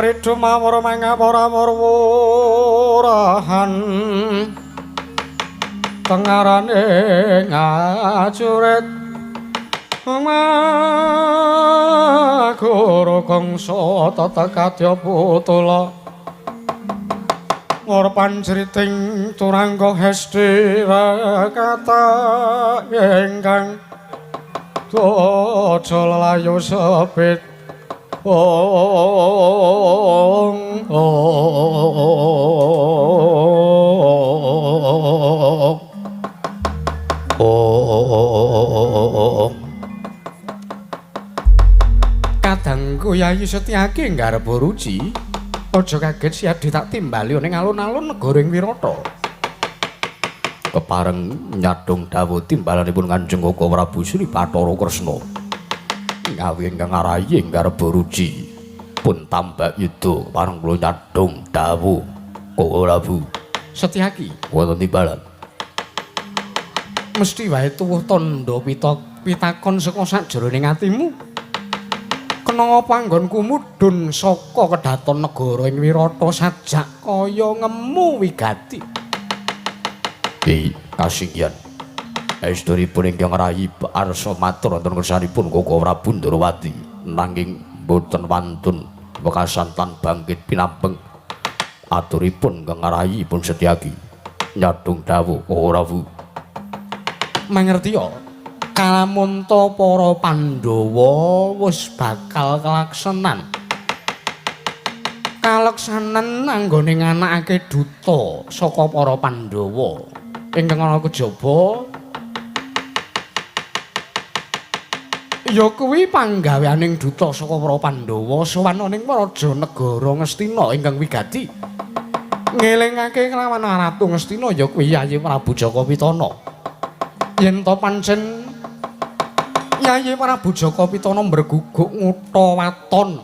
Paridu mawur mangapura murwurahan tengarane ngajurit Guru gongso tata kadya putula Mur panjriting turangga hesti kata ingkang dojo layu sepit Kadangku Yayi Setyaki ngarep ruci aja kaget siadi tak timbali ning alun-alun negara ing Wirata kepareng nyadong dawuh timbalanipun Kanjeng Koko Prabu Sri Bathara Kresna ngawi ingkang arayi ngarep ruci pun tambak yuda pareng kula nyadong dawuh Koko Prabu Setyaki wonten timbalan mesti wae tuwuh tandha pitakon saka sajroning atimu kena apa anggonku mudhun saka kedaton negara ing Wirata sajak kaya ngemu wigati kasinggihan estunipun ingkang rayi arsa matur wonten kersanipun Koko Prabu Ndrawati nanging boten wantun wekasan tan bangkit pinampeng aturipun ingkang rayi pun Setyaki nyadong dawuh Koko Prabu mangertiya kalamunta para Pandhawa wis bakal kaleksanan anggone nganakake duta saka para Pandhawa ingkang ana kejaba ya kuwi panggaweaning duta saka para Pandhawa sowan ning Raja Negara Ngastina ingkang wigati ngelingake kelawan Ratu Ngastina ya kuwi Yayi Prabu Jaka Pitana yen to pancen Yayi Prabu Jaka Pitana mbreguguk ngutha waton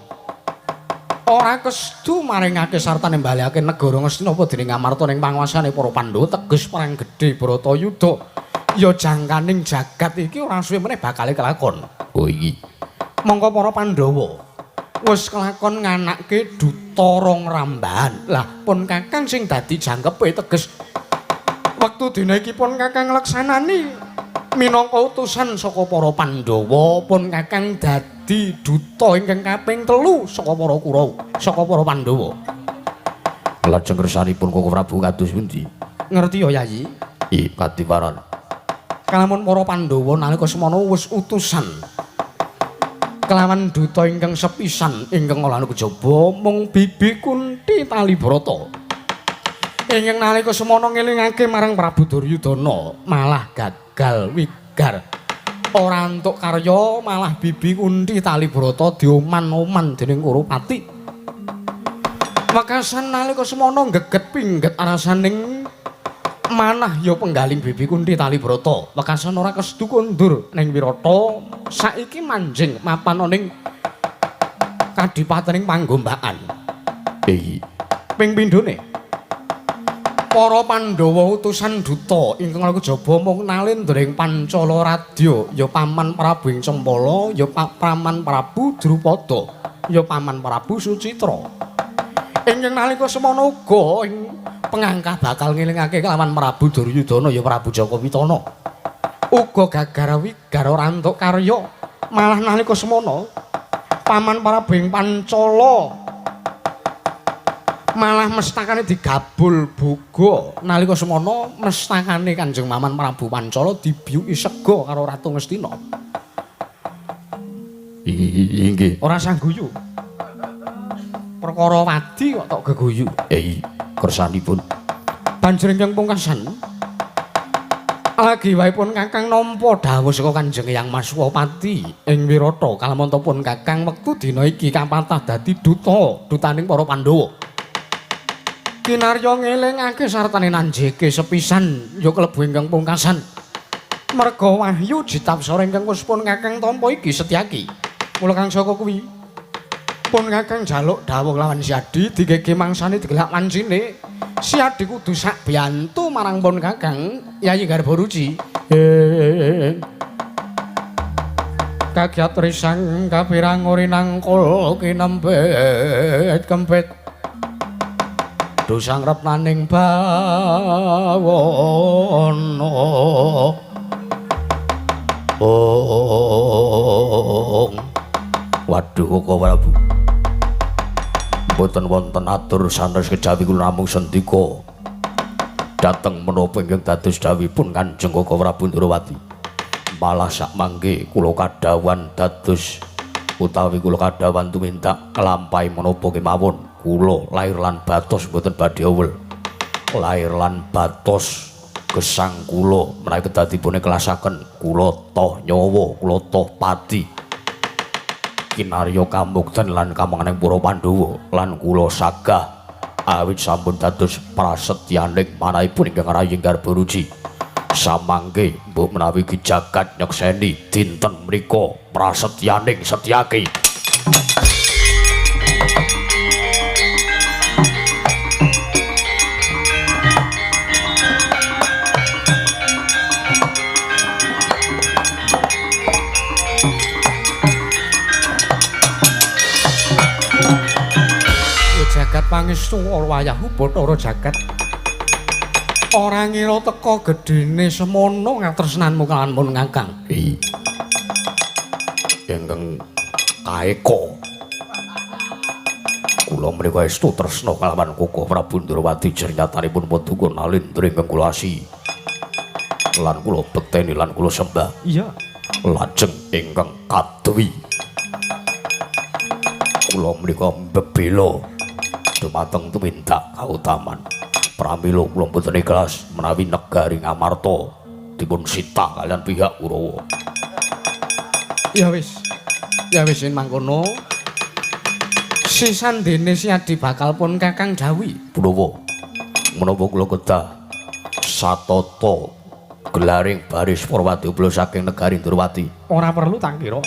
ora kestu maringake sarta nembalake negara Ngastina apa dening amarta ning panguwasane para Pandhawa teges perang gedhe Bratayuda ya jangkaning jagat iki ora suwe meneh bakal kelakon. Oh iki. Mongko para Pandhawa wis kelakon nganake duta rong rambahan. Lah pun Kakang sing dadi jangkepe teges wektu dina iki pun Kakang leksanani minangka utusan saka para Pandhawa pun Kakang dadi duta ingkang kaping 3 saka para Kurawa, saka para Pandhawa. Lajeng kersanipun Koko Prabu kados pundi? Ngerti ya Yayi? Nggih, kadiwaran. Kalamun para Pandhawa nalika semana wis utusan kelawan duta ingkang sepisan ingkang ana kejaba mung Bibi Kunti Talibrata. Ingkang nalika semana ngelingake marang Prabu Duryudana malah gagal wigar ora entuk karya malah Bibi Kunti Talibrata dioman-oman dening Kurupati wekasan nalika semana geget pingget arasaning manah ya penggaling Bibi Kunti Talibrata wekasan ora kestu kondur ning Wirata saiki manjing mapan ning kadipatening Panggombakan ping pindhone para Pandhawa utusan duta ingkang ana kejaba mung nalendring Pancala Radya ya Paman Prabu ing Cempala ya Paman Prabu Drupada ya Paman Prabu Sucitra ingkang nalika semana uga ing pengangkah bakal ngelingake kelawan Prabu Duryudana ya Prabu Jaka Pitana uga gagar wigar ora entuk karya malah nalika semana Paman Prabu ing Pancala malah mestakane digabul boga nalika semana mestakane Kanjeng Maman Prabu Pancala dibiuki sega karo Ratu Ngastina. Inggih, ora sangguyu. Perkara wadi kok tok geguyu. Kersanipun. Banjur ingkang pungkasan lagi waipun Kakang nampa dawuh saka Kanjeng Hyang Maswapati ing Wirata kalamontopun Kakang wektu dina iki kapatah dadi dutaning para Pandhawa. Kinarya ngelingake sartane nanjeke sepisan ya klebu ingkang pungkasan merga wahyu jitapsara ingkang wis pun Kakang tampa iki Setyaki mula kang saka kuwi pun Kakang jaluk dawuh lawan Siadi digege mangsane digelak wancine Siadi kudu sak biyantu marang pun Kakang Yayi Garbaruci kagiat risang kapirang urinang kul kinempet kempet dosang repnaning bawono waduh kok Prabu mboten wonten atur sanès kejawi kula namung sendika dhateng menapa ingkang dados dawuhipun Kanjeng Koko Prabu Ndrawati malah sak mangke kula kadhawan dados utawi kula kadhawan tumindak nglampahi menapa kemawon kula lair lan batos mboten badhe awel lair lan batos gesang kula menawi kedadipun kelasaken kula toh nyawa kula toh pati kinarya kamukten lan kamanganing para Pandhawa lan kula sagah awit sampun dados prasetyaning manahipun ingkang raying Garbaruji samangke mbok menawi ki jagat nyekseni dinten mriku prasetyaning Setyaki jagat pangestu wayahmu Bathara Jagat ora ngira teka gedene semono ngatresnanmu kalawan mun Kakang ingkang kaeka kula menika estu tresna kalawan Koko Prabu Ndrawati jernyatanipun paduka nalendra ingkang kula asi lan kula bekteni lan kula sembah iya lajeng ingkang kadwi kula menika bebela dumateng tumindak kautaman pramila kula mboten ikhlas menawi negari Ngamarta dipun sita kalian pihak Kurawa ya wis yen mangkono sisandene Siadi bakal pun Kakang dawuhi Kurawa menapa kula kedah satata gelaring baris Parwadibala saking negari Ndrawati ora perlu tak kira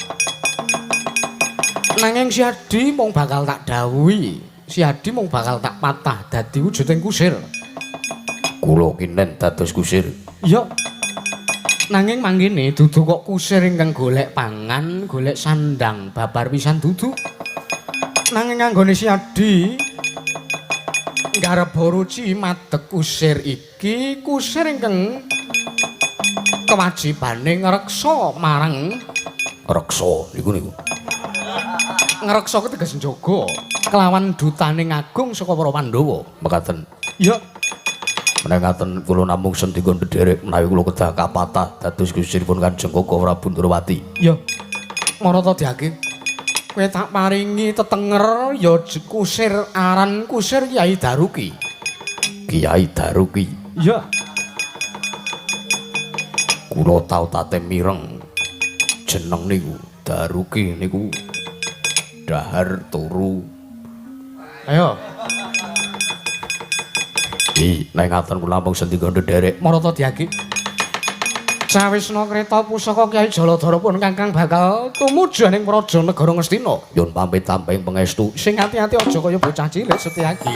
nanging Siadi mung bakal tak dawuhi Siadi mung bakal tak patah dadi wujuding kusir. Kula kinen dados kusir. Iya. Nanging mangkene dudu kok kusir ingkang golek pangan, golek sandang, babar pisan dudu. Nanging anggone Siadi ngarep boruci madeg kusir iki, kusir ingkang kewajibane ngreksa marang reksa niku. Ngreksa teges njaga kelawan dutaning agung saka para Pandhawa mekaten iya menawi kula namung sendika ndherek menawi kula kedah kapatah dados gusiripun Kanjeng Koko Prabu Ndrawati iya marata diake kowe tak paringi tetenger ya kusir aran kusir Kyai Daruki iya kula tau tate mireng jeneng niku Daruki niku dahar turu ayo nek ngaten kula mung sendika ndherek marata diagi sawisna kreta pusaka Kyai Jaladhara pun Kakang bakal tumuju ning Praja Negara Ngastina nyuwun pamit tamping pangestu sing ati-ati aja kaya bocah cilik Setyaki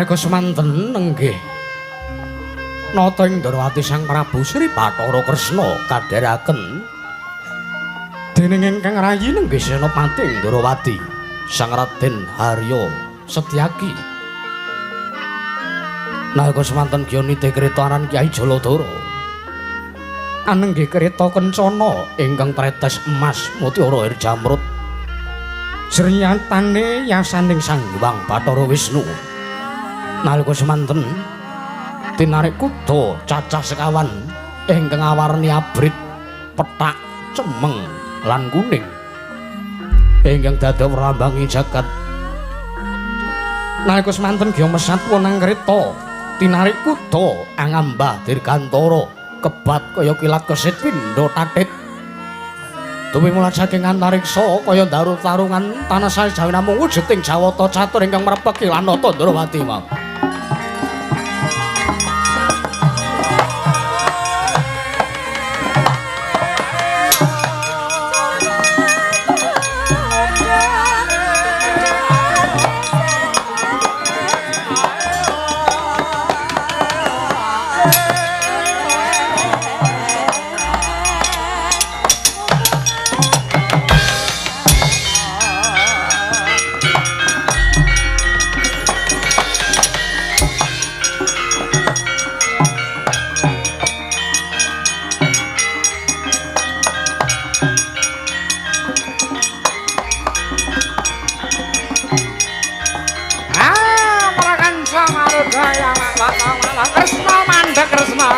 Nalika semanten nenggih nata ing Ndrawati Sang Prabu Sri Bathara Kresna kadharaken dening ingkang rayi nenggih Senopati Ndrawati Sang Raden Harya Setyaki. Nalika semanten Gyonite kreta aran Kyai Jaladara anenggih kreta kencana ingkang tretes emas mutiara Jamrut sriyantane yasaning Sang Hyang Bathara Wisnu. Nalika semanten tinarik kuda cacah sekawan ingkang awarni abrit pethak cemeng lan kuning ingkang dados lambanging jagat. Nalika semanten Gya Mesat wonang kreta tinarik kuda angambah dirgantara kebat kaya kilat kesit pindha tatit tumimulat saking antariksa kaya darut tarungan tanah sae jawi namung wujuding jawata catur ingkang mrepeki lan nata Ndrawati mau. Kresna mandhek Kresna.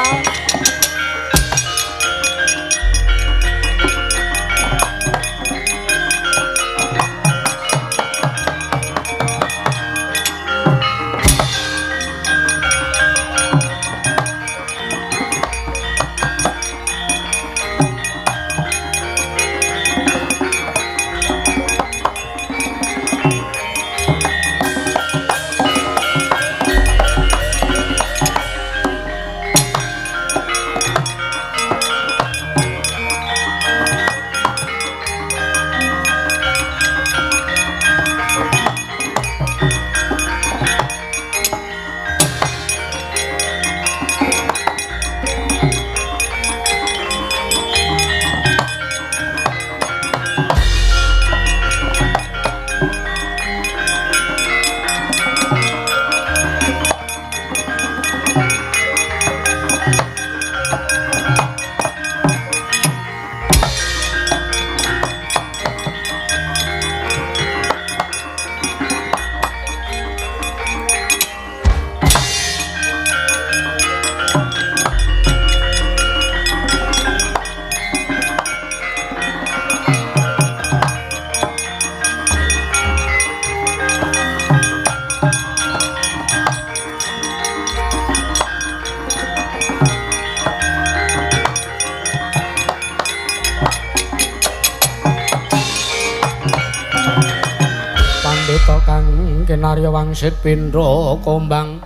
Narya wangsit pindha kombang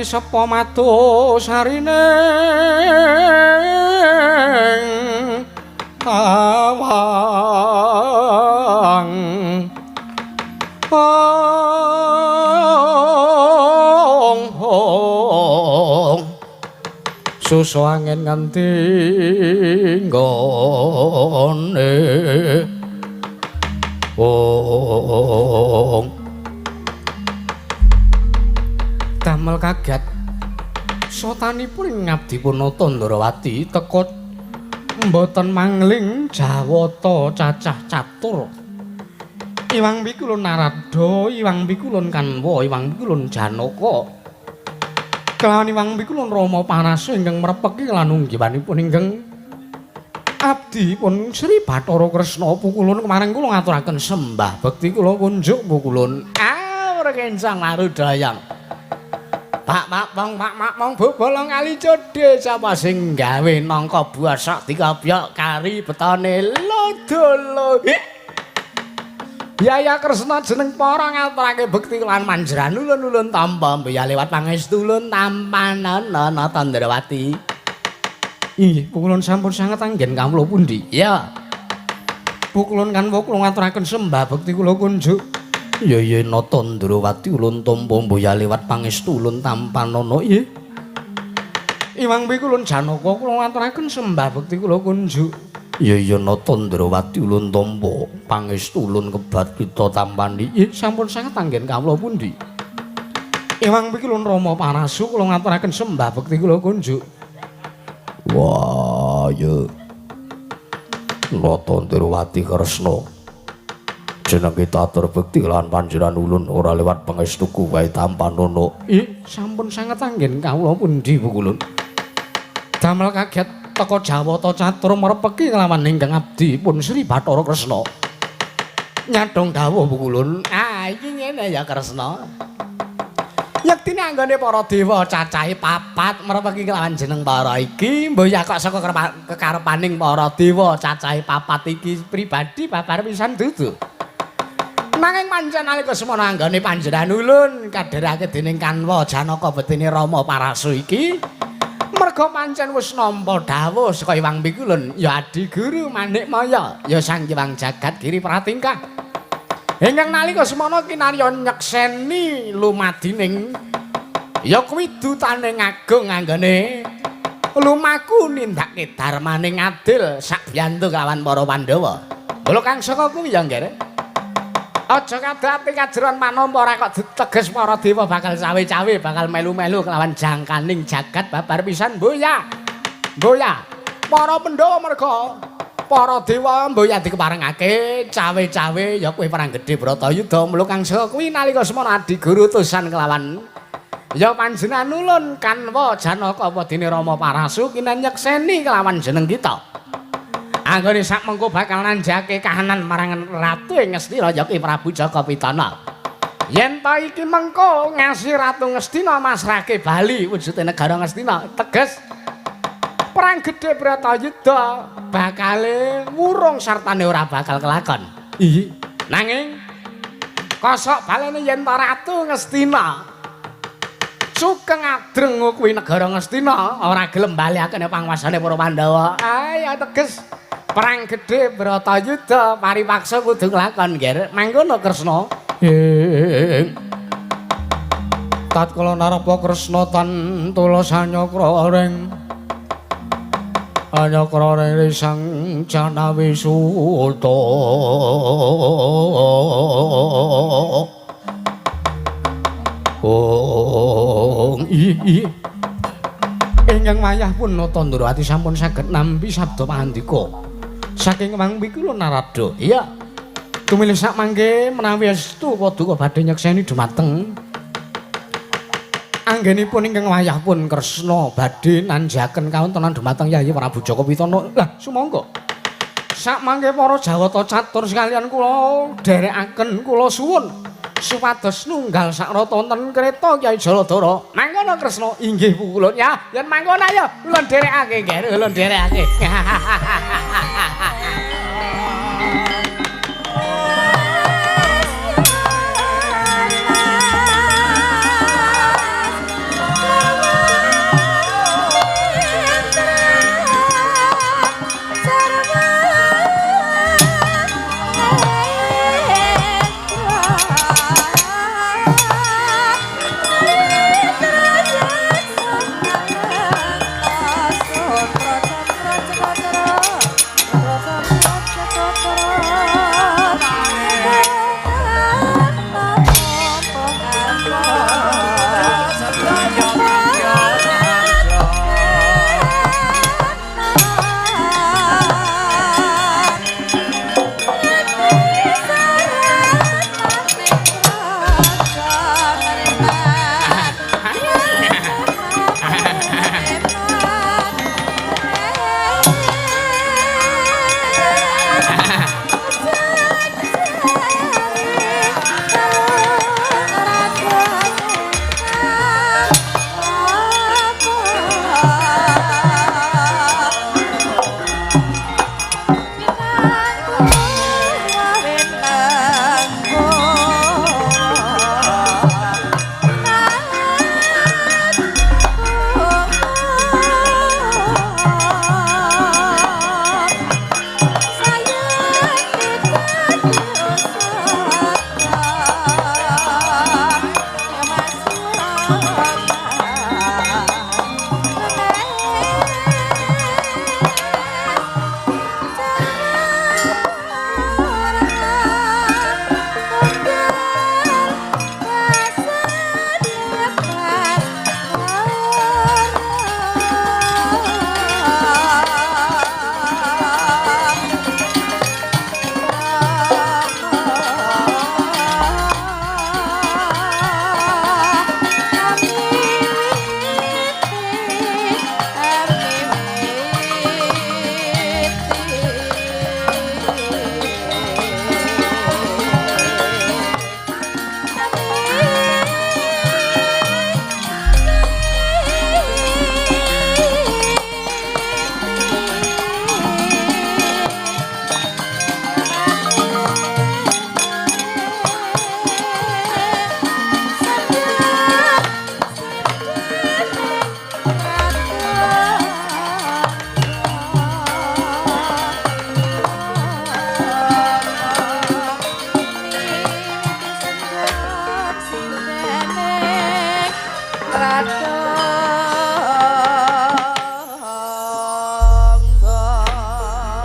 sepa matu sarining awang susu angin nganti nggone damel kaget sotanipun ngabdi punata Ndrawati teka mboten mangling jawata cacah catur iwang pikulun Narada iwang pikulun Kanwa iwang pikulun Janaka kelawan iwang pikulun Rama Panasa ingkang mrepeki lan unggiwanipun ingkang abdi pun Sri Bathara Kresna pukulun kemarin kula ngaturaken sembah bekti kula kunjuk pukulun rekencang marudayang Pak Makmong bobolong kali codhe sapa sing gawe nangka buasak dikabyok kari betone lodolo Yaya Kresna jeneng para ngaturake bekti lan manjran ulun-ulun tampa mbiya liwat pangestu ulun tampanana nata Ndrawati Ih, pukulun sampun sanget anggen kawula pundi? Ya. Pukulun kan kula ngaturaken sembah bekti kula kunjuk Ya nata Ndrawati ulun tampa mboya liwat pangestu ulun tampanana nggih. Iwang pikulun Janaka kula ngaturaken sembah bekti kula kunjuk. Ya nata Ndrawati ulun tampa pangestu ulun kebat kita tampani. Nggih sampun sanget anggen kawula pundi? Iwang pikulun Rama Parasu kula ngaturaken sembah bekti kula kunjuk. Wah ya nata Ndrawati Kresna jeneng kita atur bekti lan panjenengan ulun ora lewat pangestuku wae tampanana. Sampun sanget anggen kawula pundi pukulun. Damel kaget teka Jawata Catur merepeki kelawan ingkang abdi pun Sri Bathara Kresna. Nyadong dawuh pukulun. Iki ngene ya Kresna. Yektine anggone para dewa cacahe 4 merepeki kelawan jeneng para iki, mboya kok saka kekarepaning para dewa cacahe 4 iki pribadi babar pisan dudu. Nanging pancen nalika semana anggone panjenengan ulun kadherake dening Kanwa Janaka betine Rama Parasu iki merga pancen wis nampa dawuh saka Iwang Pikulun ya Adi Guru Manikmaya ya Sang Hyang Jagat Giri Pratingkah ingkang nalika semana kinarya nyekseni lumadining ya kuwi dutaning agung anggone lumaku nindakake darmaning adil sakbiyantu kawan para Pandhawa. Mula kang saka kuwi ya nggih. Aja kadhati kajeron manampa ora kok diteges para dewa bakal cawe-cawe bakal melu-melu kelawan jangkaning jagat babar pisan mboya. Mboya. Para Pandhawa merga para dewa mboya dikeparengake cawe-cawe ya kowe perang gedhe Bratayuda mula kang saka kuwi nalika semana Adi Guru utusan kelawan ya panjenengan ulun Kanwa Janaka padine Rama Parasu kinen nyekseni kelawan jeneng kita. Anggone sak mengko bakal nanjake kahanan marang Ratu Ngastina ya Ki Prabu Jakapitana. Yen ta iki mengko ngasi Ratu Ngastina masrahke Bali wujude negara Ngastina teges perang gedhe Bratayuda bakale wurung sartane ora bakal kelakon. Iya. Nanging kosok balene yen ta Ratu Ngastina sugeng adreng kuwi negara Ngastina ora gelem balekake panguasane para Pandhawa. Ya teges perang gedhe Bratayuda paripaksa kudu nglakon nggih. Mangkono Kresna. Tatkala narapa Kresna tan tula sanyakra ring Sang Janawi Suta. Iya. Ingkang wayah pun nata Ndrawati sampun saged nampi sabda pandika saking Iwang Pikulun Narada. Iya. Tumilih sak mangke menawi estu paduka badhe nyekseni dumateng anggenipun ingkang wayah pun Kresna badhe nanjaken kawontenan dumateng Yayi Prabu Jakapitana. Lah sumangga. Sak mangke para Jawata Catur sekalian kula dherekaken kula suwun supados nunggal sak rata wonten kreta Kyai Jaladara. Mangkono Kresna. Inggih pukulun ya. Yen mangkono ayo ulun dherekake nggih, ulun dherekake.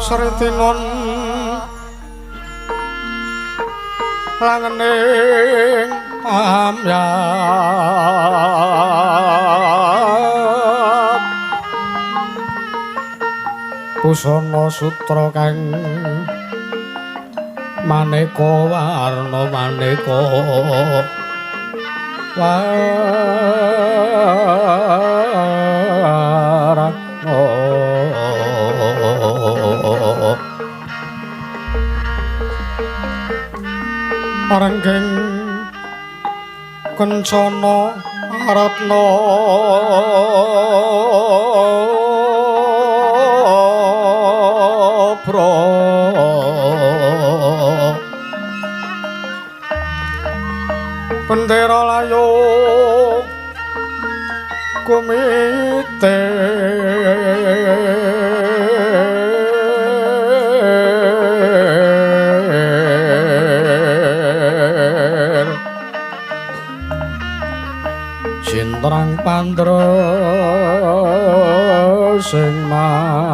Sretinon langening amyat busana sutra kang maneka warna maneka warna Aranggeng kencana ratna pra bendera layo komite Sintrang pandra sing maruta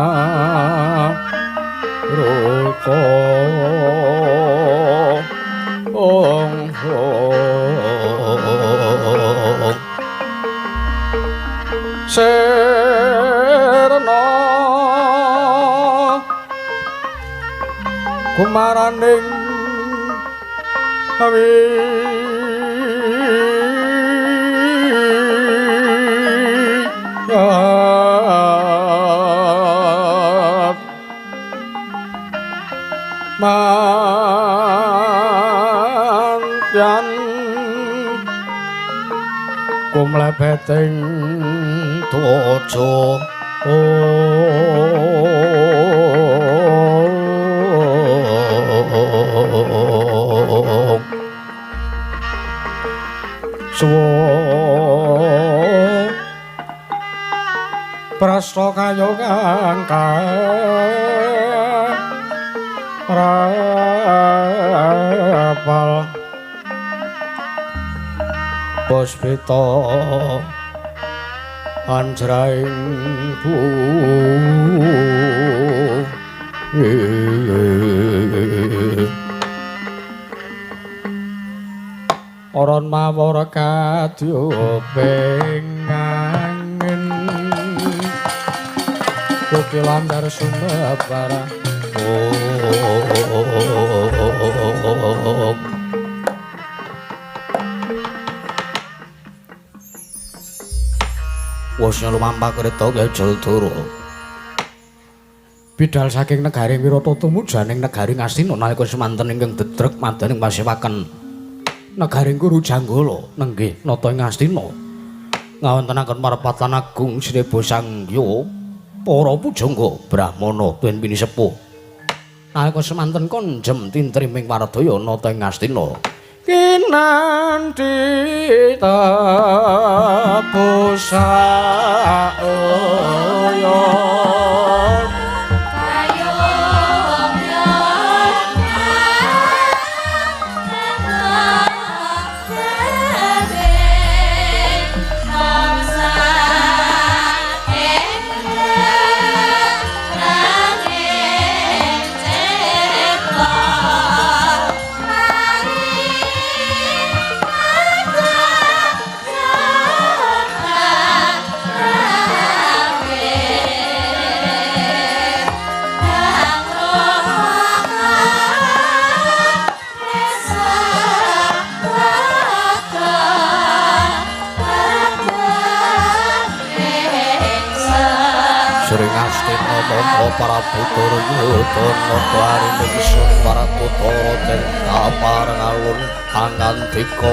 serna kumaraning mantyan kumlebeting tuja prasta kayogan rapal puspita anjraing Oron mawara kadyobeng angin kukilan dar sumebara Wasnya lumampah kereta gajal turu bidal saking negari Wirata tumuju ing negari Ngastina nalika semanten ingkang dedreg madaning pasewaken negari Guru Janggala nenggih nata ing Ngastina ngawontenaken marepatan agung Srebo Sangya para pujangga Brahmana tuwin pinisepuh nalika semanten konjem tintriming waradaya nata ing Ngastina kinanthi tapusaya sajering Astina Mama Prabu Duryudana Dwaring sun Baratutara den kapareng alun pangandika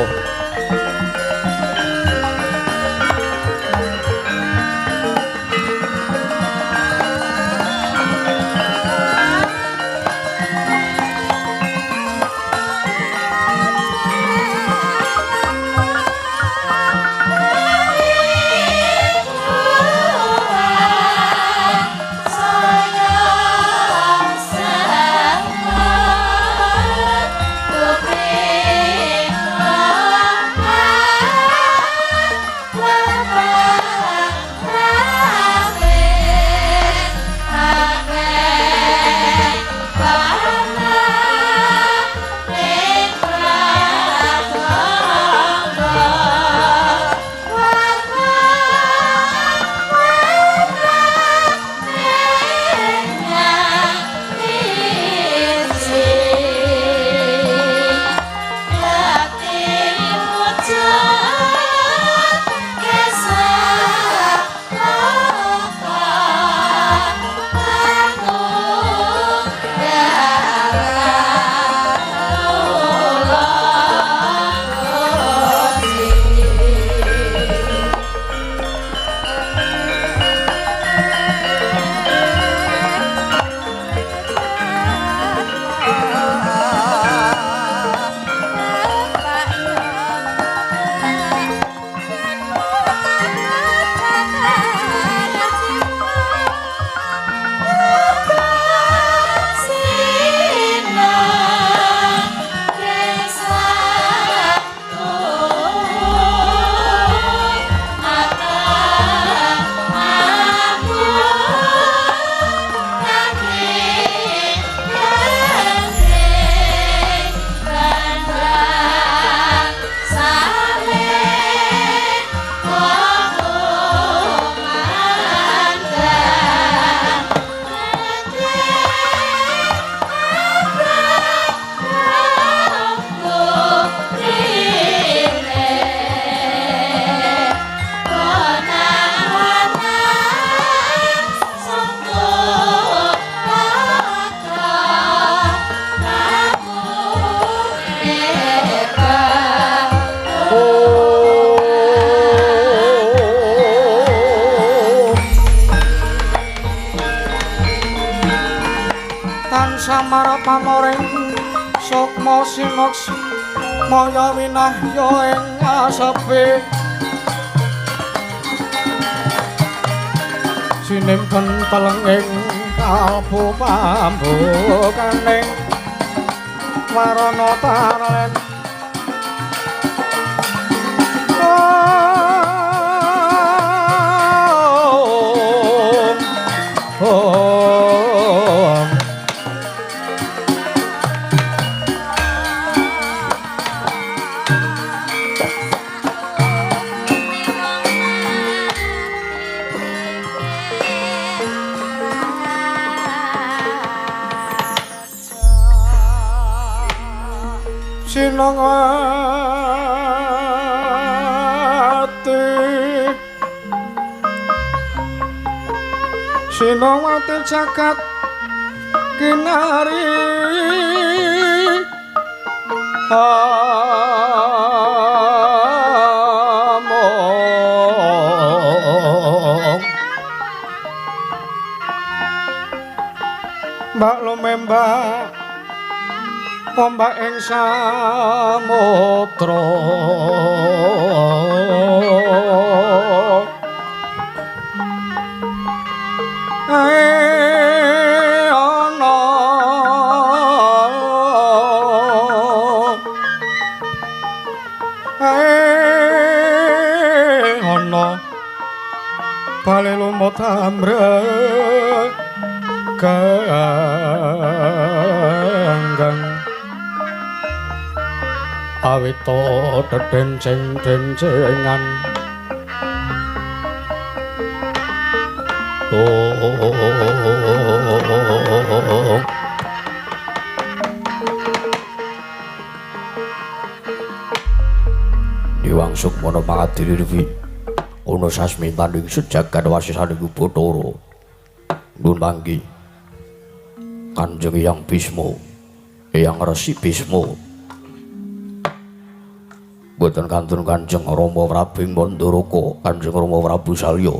panoring sukma sinoks maya winahya ing asepe sinimpen telenging kalbu pambukaning warana taren Sinawati jagat kinari among mbak lumembak ombak ing samudra ana bale lumut amrek ganggang awita dedenceng-dencengan Diwang Sukmana mangadili revi ana sasmintaning sejagat wasisaning Bathara Nun manggi Kanjeng Hyang Bisma, Hyang Resi Bisma. Boten kantun Kanjeng Rama Prabu Mandoraka, Kanjeng Rama Prabu Salya,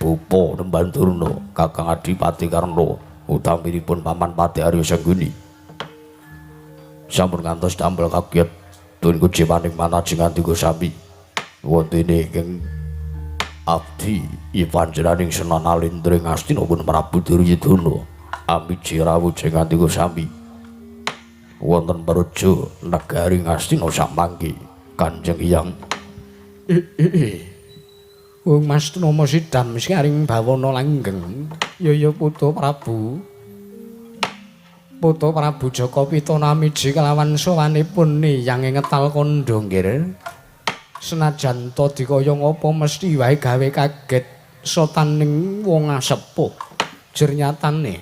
Bapa Nembandurna, Kakang Adipati Karna, utaminipun Paman Pati Arya Sengguni. Sampun ngantos damel kaget dun kujiwaning manajing Andika sami. Wontene ing abdi ipanjenenganing Senan Alindring Astina pun Prabu Duryudana. Amiji rawuh ing Andika sami. Wonten praja negari Ngastina samangke Kanjeng Hyang. Wong Mas Nama Sidam saring bawana langgeng. Ya Putra Prabu. Putra Prabu Jaka Pitana miji kelawan sowanipun Hyang ing ngetal kandha nggih. Senajan to dikaya ngapa mesti wae gawe kaget sotaning wong asepuh. Jer nyatane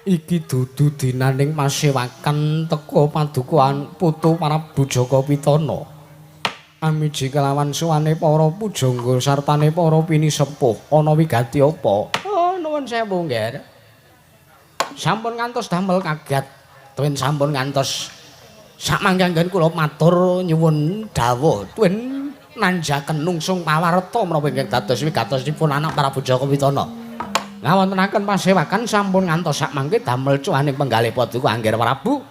iki dudu dinaning pasewakan teka padukuhan Putu Prabu Jaka Pitana. Amiji kelawan suwane para pujangga sartane para pinisepuh ana wigati apa? Oh, nuwun sewu nggih. Sampun ngantos damel kaget, tuwin sampun ngantos samangke kula matur nyuwun dawuh tuwin nanjaken nungsung pawarta menapa ingkang dados wigatosipun anak Prabu Jaka Pitana. Ngawontenaken pasewakan sampun ngantos sakmangke damel cuaning penggalih paduka Angger Prabu.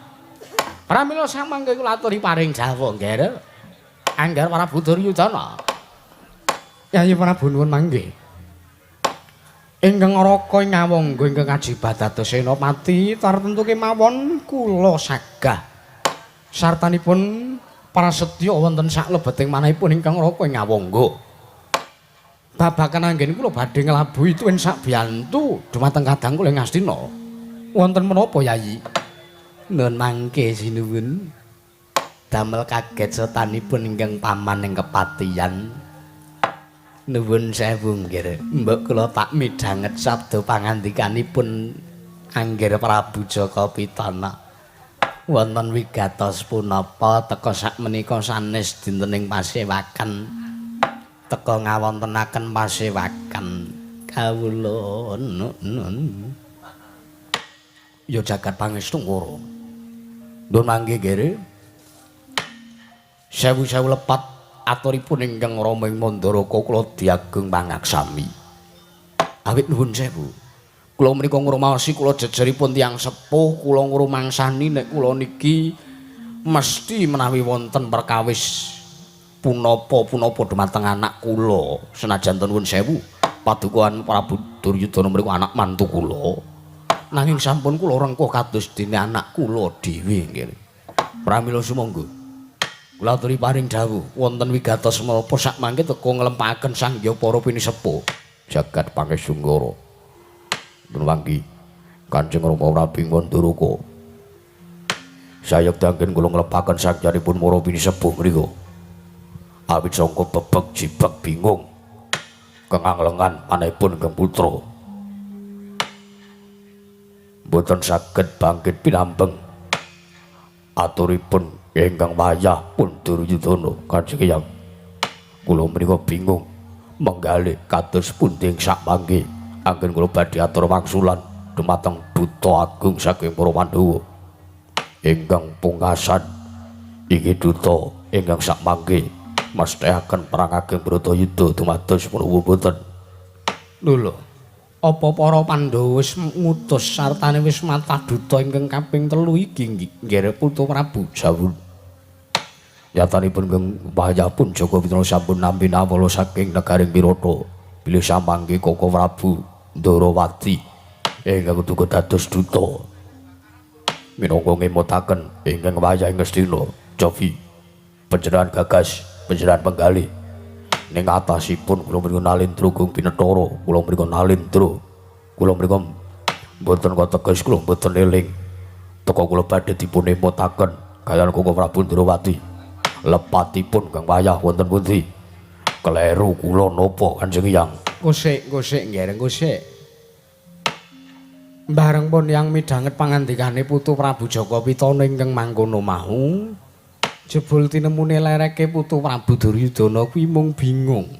Pramila samangke kula aturi paring dawuh nggih. Angger Prabu Duryudana. Yayi Prabu nuwun mangke. Ingkang Raka ing ngawangga ingkang kajibat dados senopati tartentu kemawon kula sagah sartanipun prasetya wonten saklebeting manahipun ingkang Raka ing ngawangga. Babagan anggen kula badhe nglabuhi tuwin sak biyantu dumateng kadang kula ing Astina. Wonten menapa Yayi? Nuwun mangke sinuwun. Damel kaget setanipun ingkang paman ing kepatihan. Nuwun sewu nggih. Mbok kula tak midhanget sabda pangandikanipun Angger Prabu Jaka Pitana. Wonten wigatos punapa teka sakmenika sanes dintening pasewakan. Teka ngawontenaken pasewakan kawula nun. Ya jagat pangestu ngoro. Nuwun mangke nggih. Sewu-sewu lepat aturipun ingkang Rama ing Mandaraka kula diageng pangaksami. Awit nuwun sewu. Kula menika ngrumaosi kula jejeripun tiyang sepuh, kula ngrumangsani nek kula niki mesti menawi wonten perkawis punapa-punapa dumateng anak kula. Senajan nuwun sewu, padukuhan Prabu Duryudana menika anak mantu kula. Nanging sampun kula rengkuh kados dene anak kula dhewe nggih. Pramila sumangga kula aturi paring dawuh wonten wigatos menapa sakmangke teka nglempakaken sangya para pinisepuh jagat pangesunggara. Nuwanggi Kanjeng Rama Prabu Mandoraka. Sayekti anggen kula nglepaken sangyanipun para pinisepuh mriku. Awit sangka bebek jibak bingung kenganglengan manahipun ingkang putra. Boten saged bangkit pinambeng aturipun ingkang wayah pun Duryudana. Kanjeng Hyang kula menika bingung menggalih kados pundi ing sakmangke anggen kula badhe atur wangsulan dumateng duta agung saking para Pandhawa ingkang pungkasan inggih duta ingkang sakmangke mesthaken perang ageng Bratayuda dumados menawa boten. Lho, apa para Pandhawa wis ngutus sartane wis matah duta ingkang kaping 3 iki nggih Putra Prabu Jawun. Yatanipun ingkang wayahipun Jaka Pitana sampun nampi nawala saking negaring Wirata bilih samangke Koko Prabu Ndarawati ingkang kudu dados duta. Minangka ngemutaken ingkang wayah ing Ngastina, Jovi panjenengan gagas, panjenengan penggalih. Ning atasipun kula menika Nalendra Gung Pinethara, kula menika Nalendra. Kula menika mboten kateges kula mboten eling. Teka kula badhe dipun emutaken kaliyan Koko Prabu Ndarawati. Lepatipun kang wayah wonten pundi? Kleru kula napa Kanjeng Hyang? Kusik nggih, kusik. Bareng pun yang midhanget pangandikane Putu Prabu Jaka Pitana ingkang mangkono mau, jebul tinemune lereke Putu Prabu Duryudana kuwi mung bingung.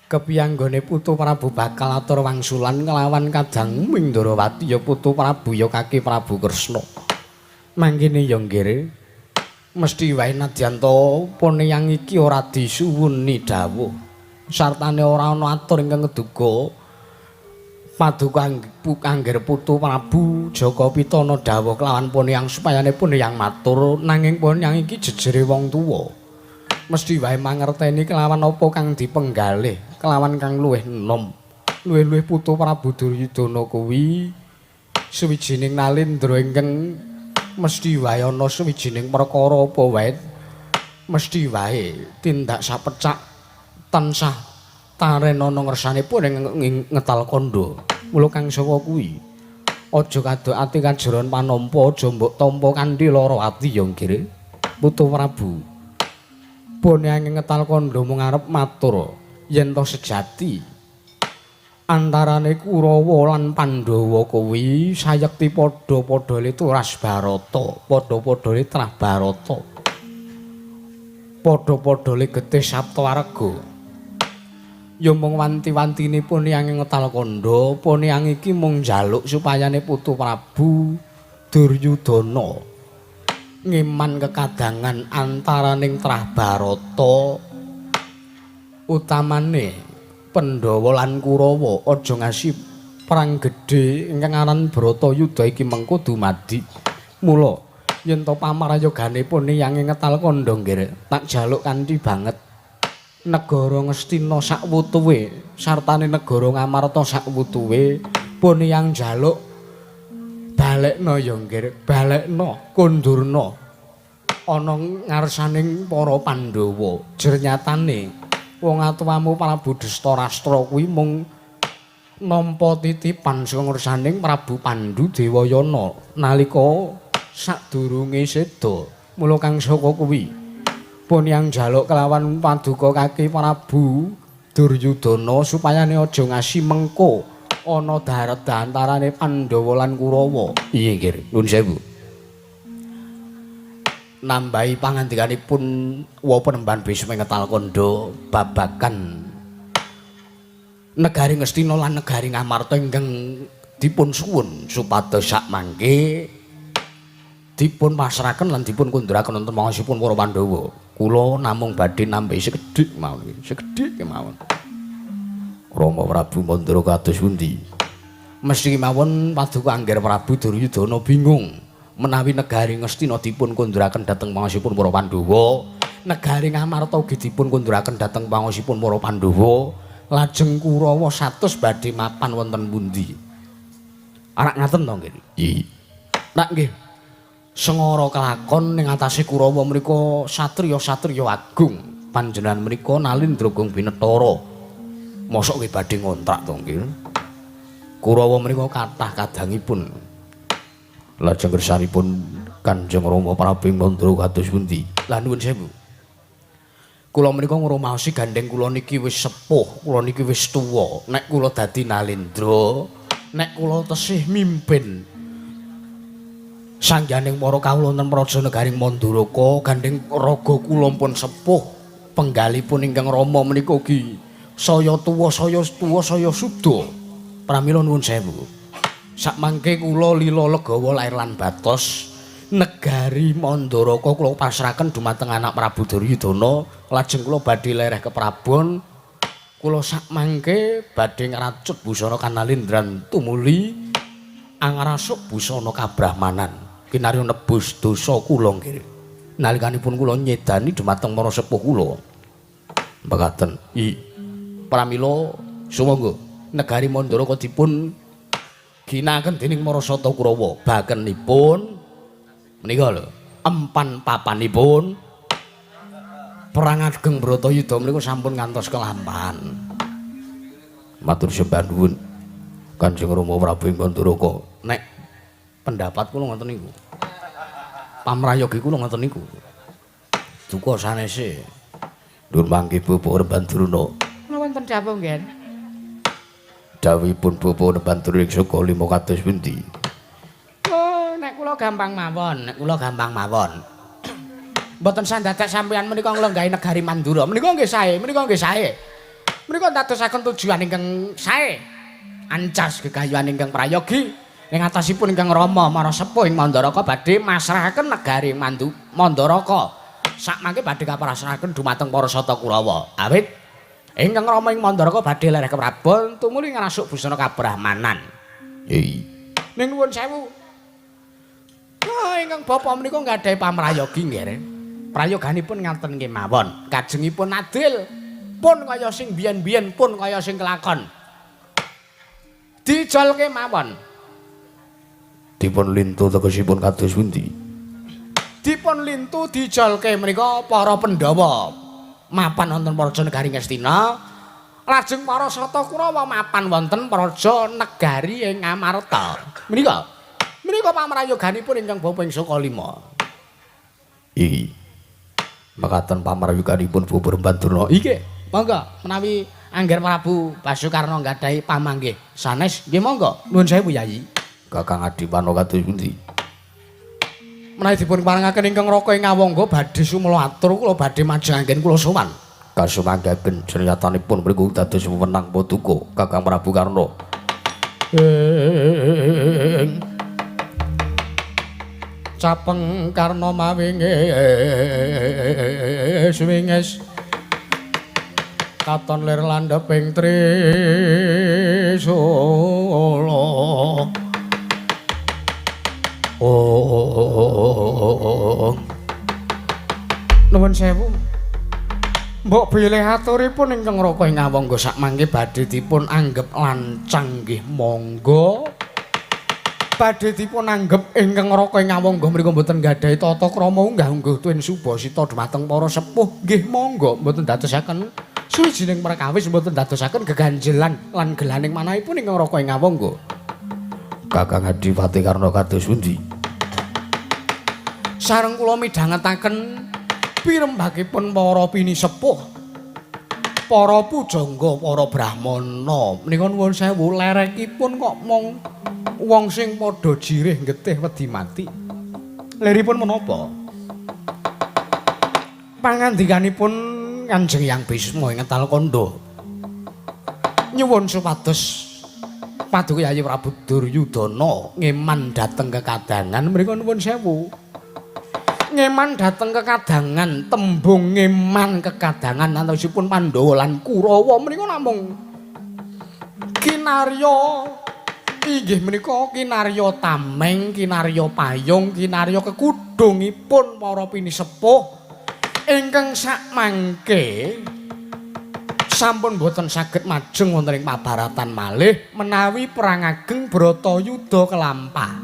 Kepiyanggone Putu Prabu bakal atur wangsulan nglawan Kadang Mindrawati ya Putu Prabu ya Kaki Prabu Kresna. Mangkene ya nggih. Mesti wae nadyan to poneyang iki ora disuwuni dawuh. Sartane ora ana atur ingkang ngeduga paduka angger Putu Prabu Jaka Pitana dawuh kelawan poneyang supayane poneyang matur nanging poneyang iki jejere wong tuwa. Mesti wae mangerteni kelawan apa kang dipenggalih, kelawan kang luwih enom. Luwih-luwih Putu Prabu Duryudana kuwi suwijining nalendra ingkang mesti wae ana suwijining perkara apa wae. Mesti wae tindak sapecak tansah taren ana ngersanipun ing ngetal kandha. Mula kang saka kuwi aja kadok ati kajeron panampa, aja mbok tampa kanthi lara ati ya nggih. Putu Prabu bone angin ngetal kandha mung arep matur yen to sejati antarane Kurawa lan Pandhawa kuwi sayekti padha-padha le turas Barata, padha-padha le trah Barata. Padha-padha le getih Saptawarga. Ya mung wanti-wantinipun angin ngetal kandha, poneyang iki mung njaluk supayane Putu Prabu Duryudana ngeman kekadangan antaraning trah Barata utamane Pandhawa lan Kurawa aja ngasi perang gedhe ingkang aran Bratayuda iki mengko dumadi. Mula yen to pamarayogane poneyang ngetal kandha nggih tak jaluk kanthi banget negara Ngastina sakwutuhe sartane negara Ngamarta sakwutuhe poneyang njaluk balekna ya nggih, balekna kondurna ana ngarsaning para Pandhawa. Jer nyatane wong atuwamu Prabu Dastarastra kuwi mung nampa titipan saka ngarsaning Prabu Pandhu Dewayana nalika sadurunge seda. Mula kang saka kuwi poneyang njaluk kelawan paduka Kaki Prabu Duryudana supayane aja ngasi mengko ana daret antarane Pandhawa lan Kurawa. Iya nggih, nuwun sewu. Nambahi pangandikanipun wa Panembahan Bisma ngetal kandha babagan negari Ngastina lan negari Ngamarta ingkang dipun suwun supados sakmangke dipun pasrahaken lan dipun kunduraken wonten mangasipun para Pandhawa. Kula namung badhe nambahi sekedhik mawon, sekedhik kemawon. Rama Prabu Mandura kados pundi? Mesti kemawon paduka angger Prabu Duryudana bingung menawi negari Ngastina dipun kunduraken dhateng pangasipun para Pandhawa, negari Ngamarta ugi dipun kunduraken dhateng pangasipun para Pandhawa, lajeng Kurawa satus badhe mapan wonten pundi? Arak ngaten to nggih? Nggih. Nak nggih. Sengara kelakon ning atase Kurawa mriku satriya-satriya agung. Panjenengan mriku Nalendra Gung Binetara. Mosok nggih badhe ngontrak to nggih. Kurawa menika kathah kadangipun. Lajeng kersanipun Kanjeng Rama Prabu Mandura kados pundi? Lah nuwun sewu. Kula menika ngrumaosi gandeng kula niki wis sepuh, kula niki wis tuwa. Nek kula dadi Nalendra, nek kula tesih mimpin sangganing para kawula wonten Praja Negaring Manduraka, gandeng raga kula pun sepuh, penggalipun ingkang Rama menika ugi saya tuwa saya suda. Pramila nuwun sewu. Sakmangke kula lila legawa lair lan batos negari Manduraka kula pasrahaken dumateng anak Prabu Duryudana, lajeng kula badhe lereh ke Prabon. Kula sakmangke badhe ngracut busana Kanalindran tumuli angrasuk busana kabrahmanan kinarya nebus dosa kula nggih. Nalikanipun kula nyedani dumateng para sepuh kula. Mekaten. Pramila sumangga negari Manduraka dipun ginakaken dening Marasata Kurawa. Bakenipun menika lho, empan papanipun perang ageng Bratayuda menika sampun ngantos kelampahan. Matur sembah nuwun Kanjeng Rama Prabu Manduraka. Nek pendapat kula ngoten niku. Pamrayogi kula ngoten niku. Duka sanese. Nur mangke Bapak Rebandurna. Kula wonten dawuh nggih. Dawuhipun Bapak Rebandurna ing saka lima kados pundi? Oh, nek kula gampang mawon, nek kula gampang mawon. Mboten sandadak sampeyan menika nglenggahi negari Mandura. Menika nggih sae, menika nggih sae. Menika dadosaken tujuan ingkang sae. Ancas gegayuhan ingkang prayogi ing atasipun ingkang Rama Marasepuh ing Mandaraka badhe masrahaken negari Mandaraka. Sak mangke badhe kaprasrahaken dumateng para sata Kurawa. Awit ingkang Rama ing Mandaraka badhe lereh keprabon tumuli ngrasuk busana kabrahmanan. Ning nuwun sewu. Ingkang bapa menika nggadahi pamrayogi nggih. Prayoganipun ngaten nggih mawon. Kajengipun adil pun kaya sing biyen-biyen pun kaya sing kelakon. Dijolke mawon. Dipun lintu tegesipun kados pundi? Dipun lintu dijolke menika para Pandhawa mapan wonten Praja Negari Ngastina. Lajeng para Sata Kurawa mapan wonten Praja Negari ing Amarta. Menika pamrayoganipun ingkang bapa ing Sukalima. Iki. Makaten pamrayoganipun bubur Bandurna. Iki, monggo menawi Angger Prabu Basukarna nggadahi pamanggih sanes, nggih monggo. Nuwun sewu Yayi. Kakang Adipano kados pundi? Menawi dipun parengaken ingkang Raka ing Ngawangga badhe sumela atur kula badhe majeng anggen kula sowan. Kasumanggaken jenyatanipun mriku dados wewenang Paduka Kakang Prabu Karna. Capeng Karna mawingis wingis katon lir landheping Trisula. Nuwun sewu. Mbok bilih aturipun ingkang Raka ing Ngawangga sakmangke badhe dipun anggep lancang nggih monggo. Badhe dipun anggep ingkang Raka ing Ngawangga mriku mboten gadhahi tata krama unggah-ungguh tuwin subasita dhumateng para sepuh nggih monggo mboten dadosaken suwijining perkawis mboten dadosaken geganjelan lan gelaning manahipun ingkang Raka ing Ngawangga. Kakang Adipati Karna kados pundi? Sareng kula midhangetaken pirembagipun para pinisepuh, para pujangga, para brahmana. Menika nuwun sewu lerekipun kok mong wong sing padha jirih getih wedi mati. Leripun menapa? Pangandikanipun Kanjeng Hyang Bisma ing Talkanda. Nyuwun supados Paduka Yayi Prabu Duryudana ngeman dhateng kekadangan mriku nuwun sewu. Ngeman dhateng kekadangan, tembung ngeman kekadangan antawisipun Pandhawa lan Kurawa menika namung kinarya inggih menika kinarya tameng, kinarya payung, kinarya kekudungipun para pinisepuh ingkang sakmangke sampun boten saged majeng wonten ing pabaratan malih menawi perang ageng Bratayuda kelampah.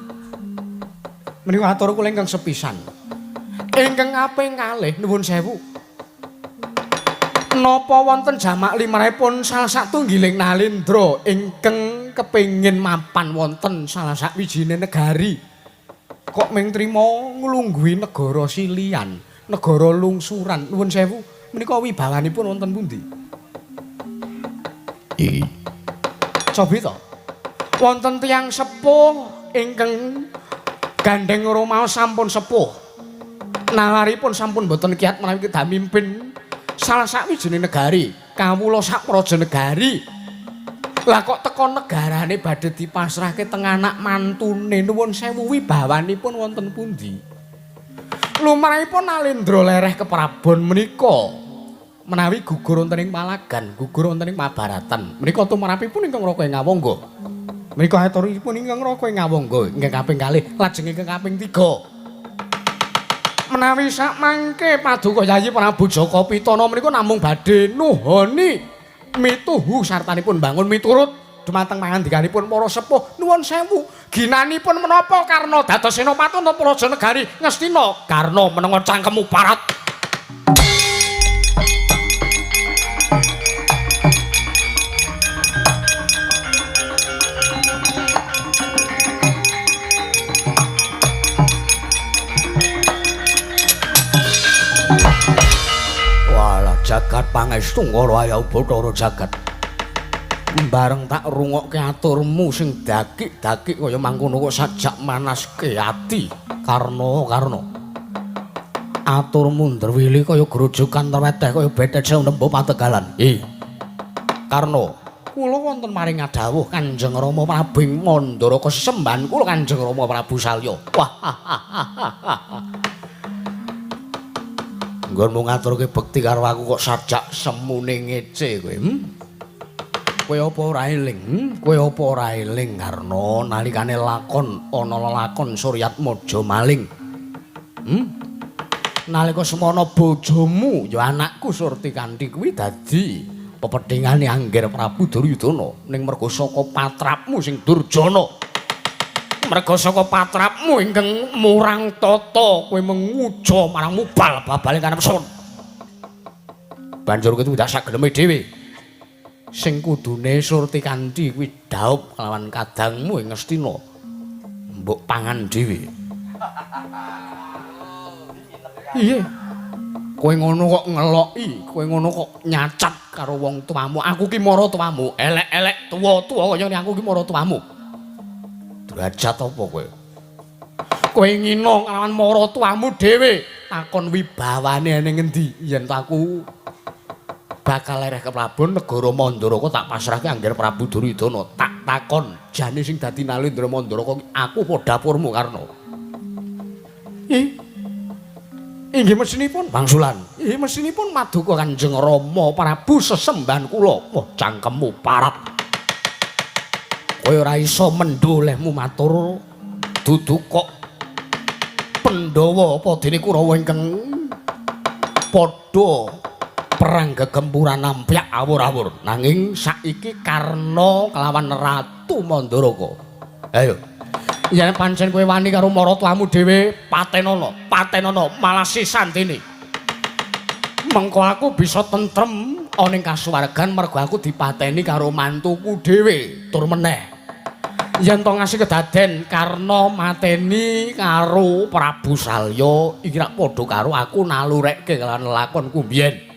Menika atur kula ingkang sepisan. Ingkang kaping kalih nuwun sewu. Napa wonten jamak limrahipun salah satunggiling nalendra ingkang kepengin mapan wonten salah sawijine negari. Kok ming trima nglungguhi negara silian, negara lungsuran. Nuwun sewu, menika wibawanipun wonten pundi? Iki. Cobi to. Wonten tiyang sepuh ingkang gandeng rumaos sampun sepuh. Nalaripun sampun boten kiat menawi kedah mimpin salah sawijining negari, kawula sak praja negari. Lah kok teka negarane badhe dipasrahke teng anak mantune, nuwun sewu wibawanipun wonten pundi? Lumrahipun Nalendra lereh keprabon menika menawi gugur wonten ing Palagan, gugur wonten ing Mahabharatan. Menika tumrapipun ingkang Raka ing Ngawangga. Menika aturipun ingkang Raka ing Ngawangga ingkang kaping kalih, lajeng ingkang kaping 3. Menawi sakmangke Paduka Yayi Prabu Jaka Pitana menika namung badhe nuhoni mituhu sartanipun bangun miturut dumateng pangandikanipun para sepuh. Nuwun sewu, ginanipun menapa Karna dados senopati Praja Negari Ngastina? Karna menenga cangkemmu parat. Jagat pangestu ngara ayu Bathara jagat. Bareng tak rungokke aturmu sing dakik-dakik kaya mangkono kok sajak manaske ati. Karna. Aturmu ndrwili kaya grojokan terweteh kaya betet sing nembo pategalan. Karna kula wonten maring dawuh Kanjeng Rama Prabu Mandara kesembahan kula Kanjeng Rama Prabu Salya. Wah. Nggonmu ngaturke bekti karo aku kok sajak semune ngece kowe. Kowe apa ora eling? Kowe apa ora eling karena nalikane lakon ana lelakon Suryatmaja maling. Nalika semana bojomu ya anakku Surtikanthi kuwi dadi pepethingane Angger Prabu Duryudana ning merga saka patrapmu sing durjana. Merga saka patrapmu ingkang murang tata kowe menguja marang mubal babale kanepsun. Banjur kowe tidak sak geleme dhewe. Sing kudune Surtikanthi kuwi dhaup kelawan kadangmu ing Ngastina. Mbok pangan dhewe. Iye. Kowe ngono kok ngeloki, kowe ngono kok nyacat karo wong tuamu. Aku ki mara tuamu, elek-elek tuwa-tuwa kaya aku ki mara tuamu. Derajat apa kowe? Kowe ngina kelawan mara tuamu dhewe. Takon wibawane ning endi? Yen aku bakal lereh ke Prabu negara Mandara kok tak pasrahke Angger Prabu Duryudana. Tak takon jane sing dadi Nalendra Mandara kok aku padha dapurmu Karna. Inggih mesinipun wangsulan. Inggih mesinipun maduka Kanjeng Rama Prabu sesembahan kula. Wah cangkemmu parat. Kowe ora iso mendolehmu matur dudu kok Pandhawa apa dene Kurawa ingkang padha perang gegempuran nampyak awur-awur nanging saiki Karna kelawan Ratu Mandaraka. Ayo yen pancen kowe wani karo maratuamu dhewe patenana malah sisantene mengko aku bisa tentrem ana ing kasuwargan mergo aku dipateni karo mantuku dhewe tur meneh yen to ngasih kedaden Karna mateni karo Prabu Salya iki rak padha karo aku nalurekke kelawan lakonku biyen.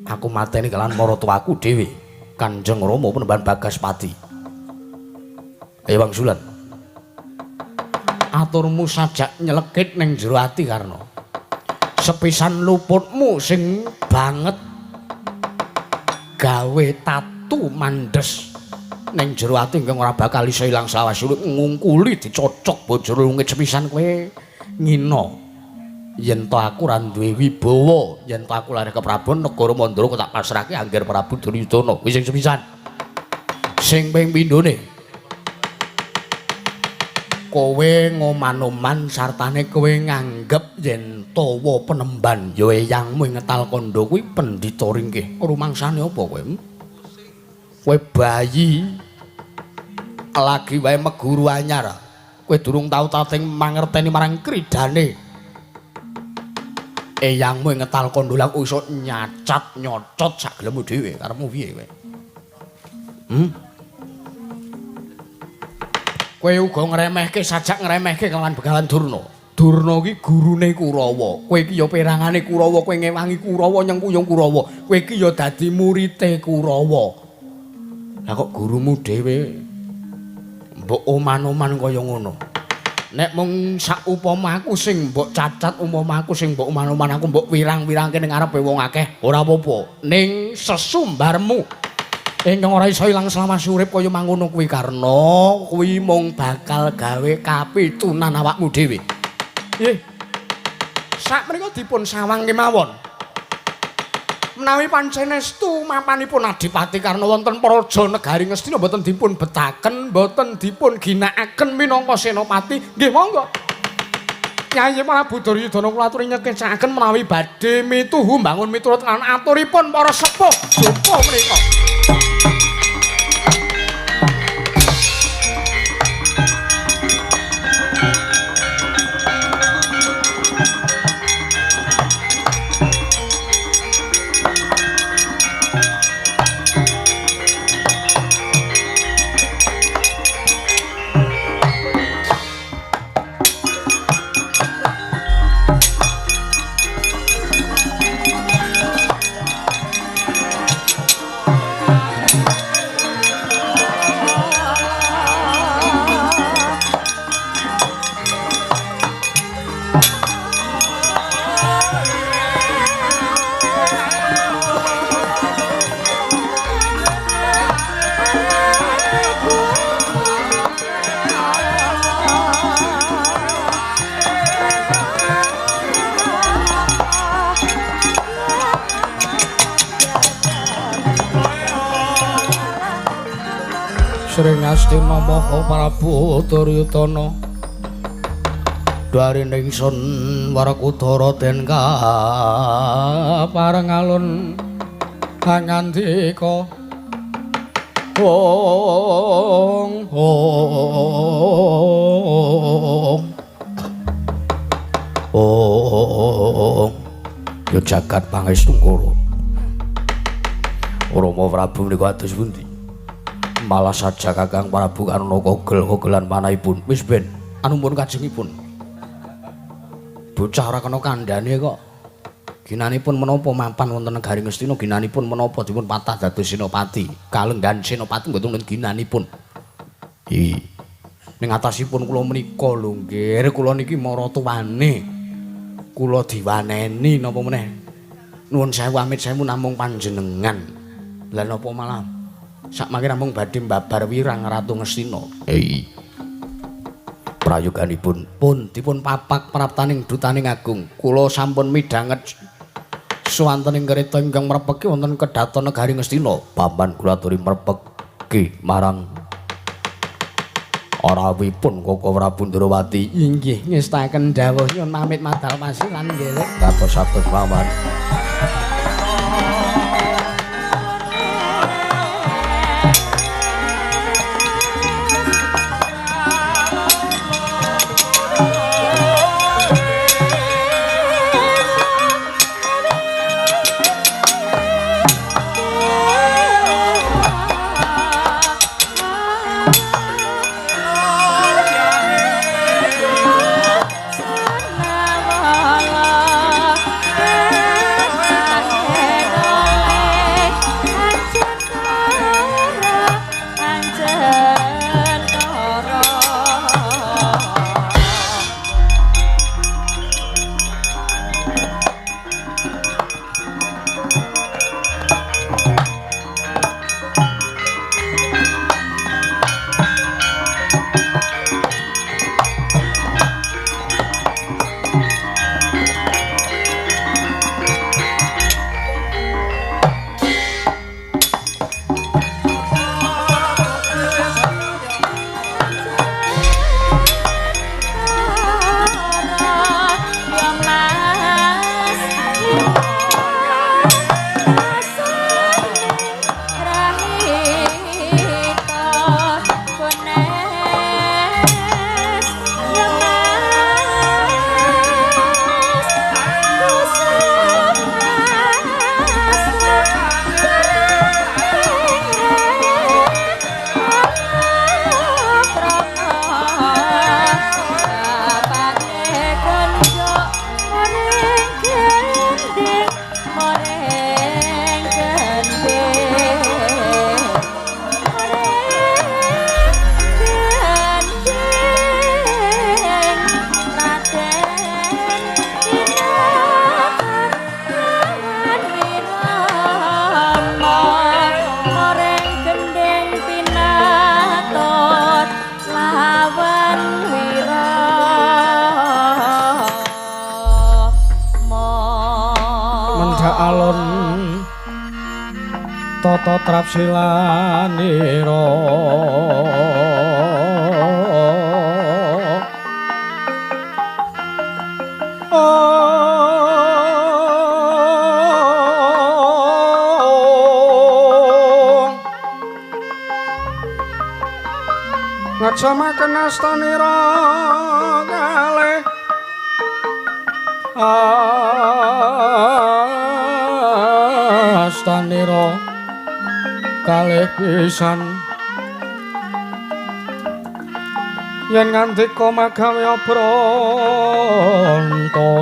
Aku mateni kelawan maratuaku dhewe Kanjeng Rama Penemban Bagaspati. Ayo wangsulan. Aturmu sajak nyelekit ning jero ati Karna. Sepisan luputmu sing banget gawe tatu mandes ning jero ati ingkang ora bakal iso ilang sawasuluk ngungkuli dicocok bojone lungit sepisan kowe ngina. Yen to aku ora duwe wibawa, yen to aku lare ke Prabu negara Mandara kok tak pasrahke Angger Prabu Duryudana. Wis sing sepisan. Sing ping pindhone. Kowe ngoman-oman sartane kowe nganggep yen Tawa Penemban ya eyangmu ing Ngetal Kandha kuwi pendhita ringkih. Rumangsane apa kowe? Kowe bayi lagi wae meguru anyar. Kowe durung tau tating mangerteni marang kridane. Eyangmu ing Ngetal Kandha lak iso nyacat nyocot sak gelemu dhewe karepmu piye kowe? Kowe uga ngremehke sajak ngremehke kelawan Begawan Durna. Durna ki gurune Kurawa. Kowe iki ya perangane Kurawa, kowe ngewangi Kurawa nyengkuyung Kurawa. Kowe iki ya dadi murite Kurawa. Lah kok gurumu dhewe mbok oman-oman kaya ngono. Nek mung sak upamaku sing mbok cacat, upamaku sing mbok oman-oman aku mbok wirang-wirangke ning ngarepe wong akeh, ora apa-apa. Ning sesumbarmu ingkang ora iso ilang selama urip kaya mangkono kuwi Karna, kuwi mung bakal gawe kapitunan awakmu dhewe. Nggih. Sakmenika dipun sawang kemawon. Menawi pancen estu mapanipun Adipati Karna wonten praja negari Ngastina boten dipun betaken, boten dipun ginakaken minangka senopati, nggih monggo. Nyai Prabu Duryudana kula aturi nyekecakaken menawi badhe mituhu mbangun miturut lan aturipun para sepuh Joko menika. Sring Astina Maha Prabu Duryudana Dwaring sun Warakudara den kapareng alun ngandika Ong ya jagat pangestungkara Rama Prabu menika atus pundi malah saja Kakang Prabu karena kogel-kogelan manahipun wis ben anumpun kajengipun bocah ora kena kandhane kok ginanipun menapa mapan wonten negari Ngastina ginanipun menapa dipun patah dados senopati kalenggan senopati mboten wonten ginanipun iki ning atasipun kula menika lho nggih kula niki mara tuwane kula diwaneni napa meneh nuwun sewu amit sewu namung panjenengan lha napa malah sakmangke namung badhe mbabar wirang Ratu Ngastina prayoganipun pun dipun papak praptaning dutaning agung kula sampun midhanget swantening kereta ingkang mrepeki wonten kedhaton negari Ngastina paman kula aturi mrepeki marang Arawipun Koko Prabu Ndrawati inggih ngestaken dawuh nyuwun pamit madal pasilan nggih katos-katos paman tata trapsilanira ngajamaken astanira kalih astanira kalih pisan yen ngandika magawe pranta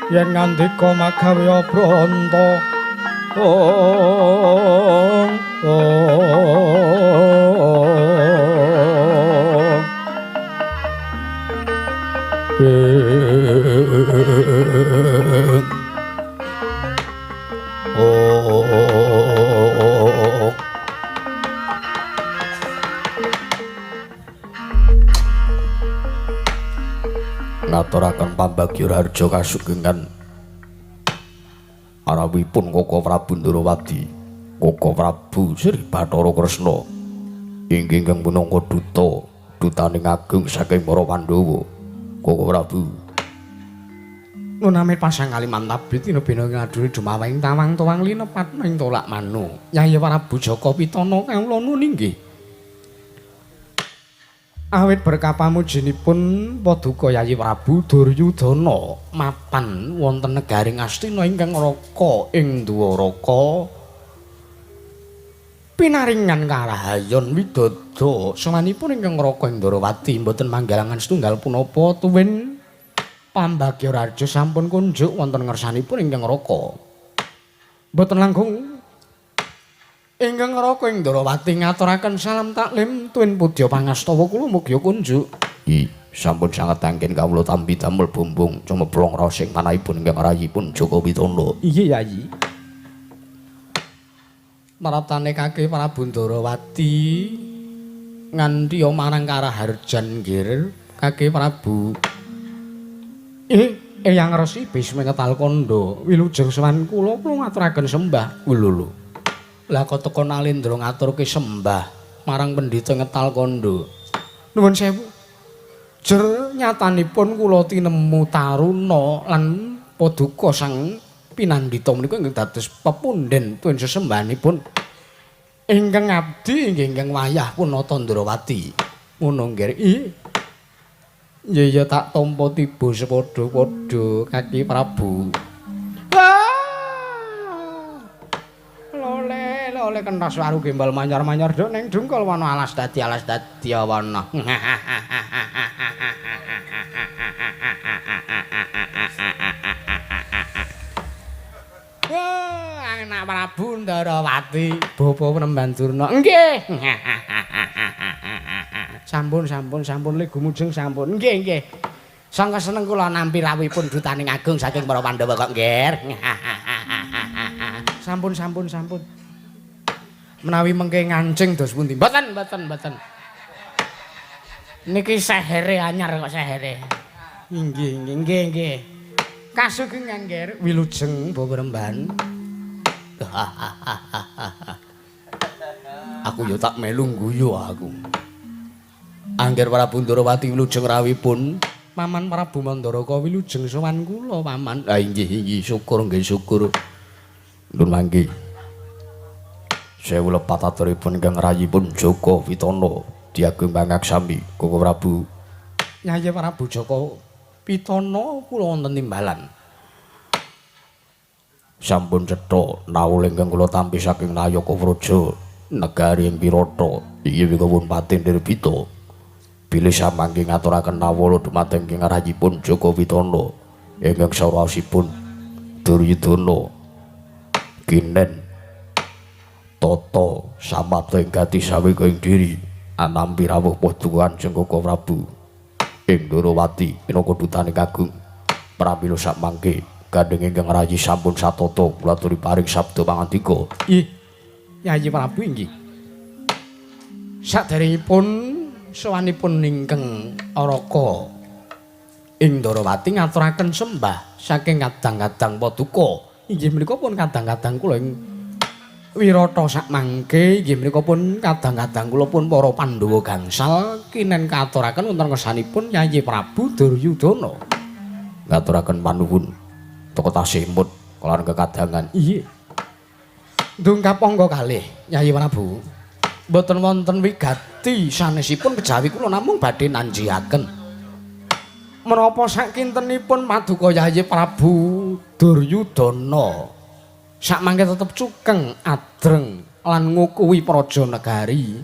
yen ngandika magawe pranta ngaturaken pambagya harja kasugengan arawipun Koko Prabu Ndarawati, Koko Prabu Sri Bathara Kresna inggih ingkang minangka dutaning agung saking para Pandhawa. Koko Prabu Nunamit pasang kaliman tabit inobena ngaduri dumawing tawang tuwang linepat ing tolak manu. Yayi Prabu Jaka Pitana kawula nun inggih. Awit berkah pamujinipun Paduka Yayi Prabu Duryudana mapan wonten negari Ngastina ingkang raka ing Dwaraka. Pinaringan karahayon widodha sawanipun ingkang raka ing Ndarawati mboten manggalangan setunggal punapa tuwin pambagya raja sampun kunjuk wonten ngersanipun ingkang raka. Mboten langkung ingkang raka ing Ndarawati ngaturaken salam taklim tuwin pudya pangastawa kula mugia kunjuk. sampun sanget anggen kawula tampi damel bumbung cumeblong raos ing manahipun ingkang rayipun Jaka Pitana. Inggih Yayi. Maratane Kakek Prabu Ndarawati nganti marang Karaharjan nggir Kakek Prabu. Eyang Resi Bisma Ketal Kandha wilujeng sowan kula ngaturaken sembah. Lho. Lah kok teko Nalendra ngaturke sembah marang Pendhita Ngetal Kandha. Nuwun sewu. Jer nyatanipun kula tinemu taruna lan Paduka Sang Pinandhita menika ingkang dados pepundhen tuwin sesembahanipun ingkang abdi inggih ingkang wayah punata Ndarawati. Ngono nggih. Ya tak tampa tiba sepadha-padha Kakek Prabu. Lole kenthos waru gembal manyar-manyar dok ning dungkul wana alas dadi wana. Anak Prabu Ndarawati, bapa Penemban Durna. Nggih. Sampun le gumujeng sampun. Nggih. Sangka seneng kula nampi rawuhipun dutaning agung saking para Pandhawa kok, Nggih. Sampun. Menawi mengke ngancing dos pundi? Mboten. Niki sehere anyar kok sehere. Nggih. Kasugengan nggih wilujeng Bapak Remban. Aku yo tak melu guyu aku. Angger Prabu Ndarawati wilujeng rawuhipun, Paman Prabu Mandaraka wilujeng sowan kula, Paman. Ah inggih, syukur. Nun mangke. Sewu lepat aturipun ingkang rayipun Jaka Pitana diagem pangaksami Koko Prabu. Yayi Prabu Jaka Pitana kula wonten timbalan. Sampun cetha nawul ingkang kula tampi saking Nayaka Praja negari ing Wirata inggih pun Patin Dirbita. Bilih samangke ngaturaken nawala dumateng ing rayipun Jaka Pitana ingkang sawasipun Duryudana kinen tata samapta ing gati sawika ing diri anampi rawuh Paduka Kanjeng Koko Prabu ing Ndarawati minangka dutaning agung pramila samangke gandeng ingkang rayi sampun satata kula aturi paring sabda pangandika. Yayi Prabu inggih. Saderengipun sowanipun ingkang Araka ing Ndarawati ngaturaken sembah saking kadang-kadang Paduka. Inggih menika pun kadang-kadang kula ing Wirata sakmangke inggih menika pun kadang-kadang kula pun para Pandhawa gangsal kinen katuraken wonten kersanipun Yayi Prabu Duryudana. Ngaturaken panuwun teka tasih mut kalawan kekadangan. Iya. Ndungkap angga kalih Yayi Prabu. Mboten wonten wigati sanesipun kejawi kula namung badhe nanjihaken. Menapa sakintenipun Paduka Yayi Prabu Duryudana sakmangke tetep cukeng adreng lan ngukuhi praja negari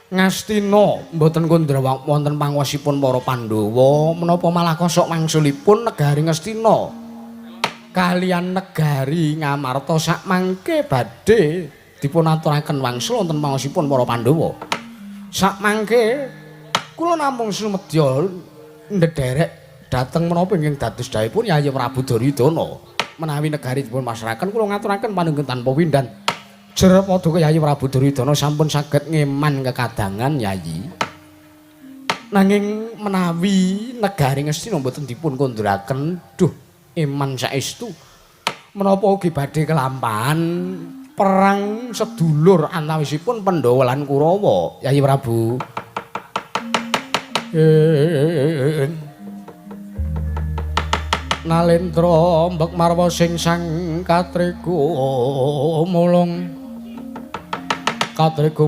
Ngastina mboten kondrawang wonten panguwasipun para Pandhawa menapa malah kosok wangsulipun negari Ngastina kaliyan negari Ngamarta sakmangke badhe dipunaturaken wangsul wonten panguwasipun para Pandhawa. Sakmangke kula namung sumedya ndederek dhateng menapa ingkang dados dawuhipun Yayi Prabu Duryudana. Menawi negari dipun masrahaken kula ngaturaken panunggun tanpa windan. Jer Paduka Yayi Prabu Duryudana sampun saged ngeman kekadangan Yayi. Nanging menawi negari Ngastina mboten dipun konduraken, duh iman saestu menapa ugi badhe kelampahan perang sedulur antawisipun Pandhawa lan Kurawa, Yayi Prabu. Nalendra mbek marwa sing sang katriku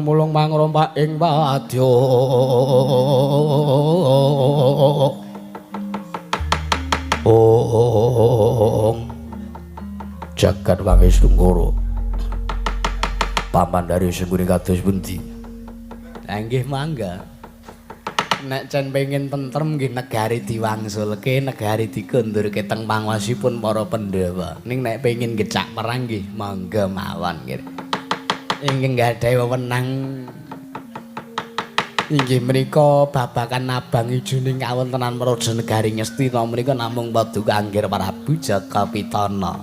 mulung mangrompak ing wadya jagat Wangestu Ngoro paman dari sengguni kados pundi? Nggih mangga. Nek cen pengin tentrem nggih negari diwangsulke, negari dikondurke teng panguwasipun para Pandhawa. Ning nek pengin gecak perang nggih mangga mawon nggih. Inggih gadhahi wewenang inggih menika babakan abang ijuning kawontenan Praja Negari Ngastina menika namung paduka Anggir Prabu Jaka Pitana.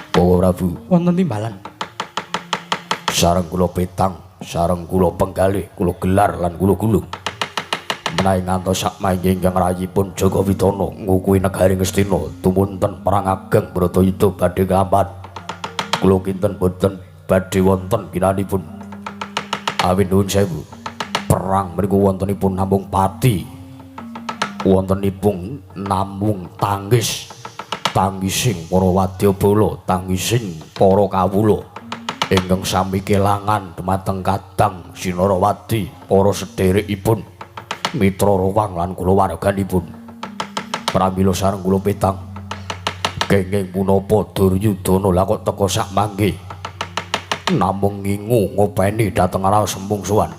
Prabu wonten timbalan. Sareng kula petang, sareng kula penggalih, kula gelar lan kula gulung. Menawi ngantos sakmangke ingkang rayipun Jaka Pitana ngukuhi negari Ngastina tumunten perang ageng Bratayuda badhe kapan. Kula kinten boten badhe wonten ginanipun. Awit nuwun sewu. Perang mriku wontenipun namung pati. Wontenipun namung tanggis. Tangising para wadyabala, tangising para kawula ingkang sami kelangan dumateng kadang Sinarawati, para sedherekipun, mitra rowang lan kulawarganipun. Pramila sareng kula petang kenging punapa Duryudana lha kok teka sakmangke namung ngingu ngopeni dhateng raos sembungsuhan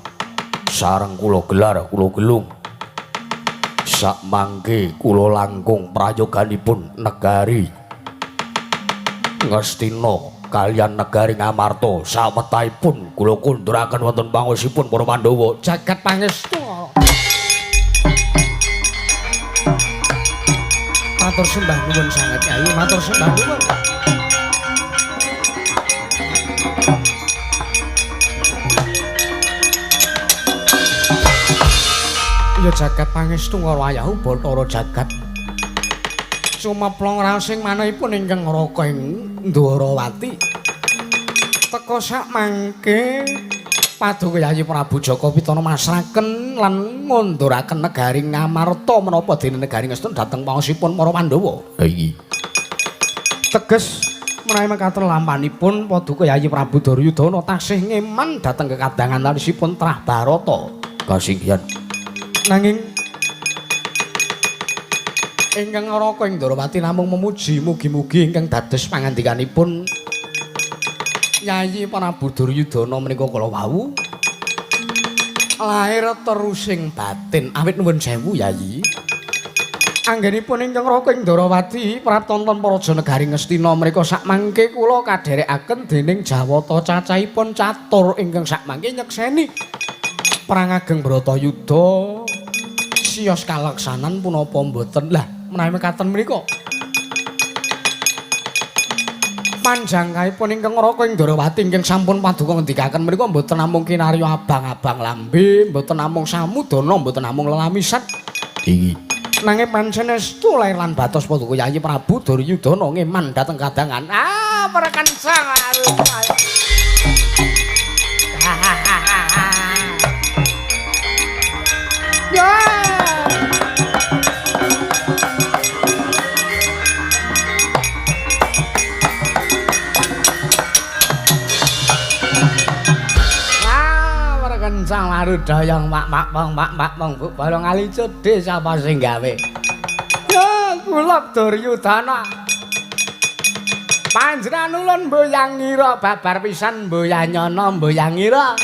sareng kula gelar kula gelung sakmangke kula langkung prayoganipun negari Ngastina kaliyan negari Ngamarta sawetahipun kula kunduraken wonten panguwasipun para Pandhawa jagat pangestu. Matur sembah nuwun sanget Yayi, matur sembah nuwun. Ya jagat pangestu wayah Bathara jagat. Sumeplong raosing manahipun ingkang ngraka ing Ndwarawati. Teka sakmangke paduka Yayi Prabu Jaka Pitana masraken lan ngunduraken negari Ngamarta menapa dene negari Ngastina dhateng panguwasipun para Pandhawa. Iya. Teges menawi mekaten lampanipun paduka Yayi Prabu Duryudana taksih ngeman dhateng kekadangan alisipun Trah Barata. Kasinggihan. Nanging ingkang ngraka ing Ndwarawati namung memuji mugi-mugi ingkang dados pangandikanipun Yayi Prabu Duryudana menika kala wau lahir terusing batin. Awit nuwun sewu Yayi. Anggenipun ingkang ngraka ing Ndwarawati pratonton Praja Negari Ngastina menika sakmangke kula kadherekaken dening Jawata cacahipun catur ingkang sakmangke nyekseni perang ageng Bratayuda siyos kaleksanan punapa mboten. Lah menawi mekaten menika panjangkahipun ingkang ngraka ing Ndwarawati ingkang sampun paduka ngendikaken menika mboten namung kinarya abang-abang lambe, mboten namung samudana, mboten namung lelamisan. Nanging panjenengan lair lan batos paduka Yayi Prabu Duryudana ngeman dhateng kadangan. Perkencang. Ya. Kencang marudayang mak bu bareng ali cedhe sapa sing gawe. Ya kula Duryudana. Panjenengan ulun mboyangira babar pisan mboyanyana mboyangira.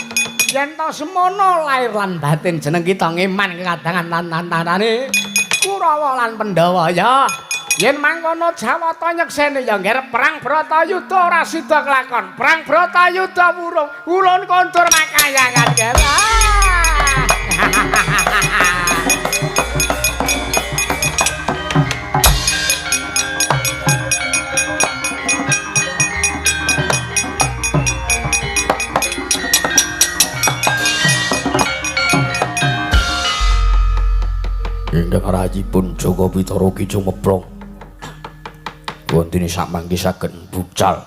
Yen to semono lair lan batin jeneng kita ngeman kekadangan lan antarane Kurawa lan Pandhawa ya. Yen mangkono Jawata nyekseni ya ngger perang Bratayuda ora sida kelakon. Perang Bratayuda wurung ulun kondur makayangan ngger. Ingkang rayipun Joko Pitara Ki Jumeprong wonten samangke saged bucal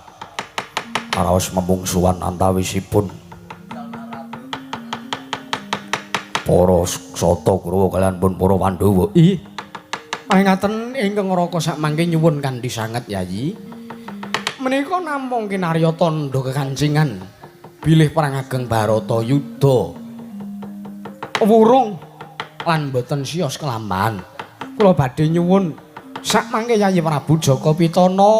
araos memungsuhan antawisipun para sata Kurawa kaliyan pun para Pandhawa. Ih. Pangaten ingkang ngraka samangke nyuwun kanthi sanget Yayi. Menika namung kinarya tandha kekancingan bilih perang ageng Baratayuda. Wurung lan boten siyos kelambahan. Kula badhe nyuwun sakmangke Yayi Prabu Jaka Pitana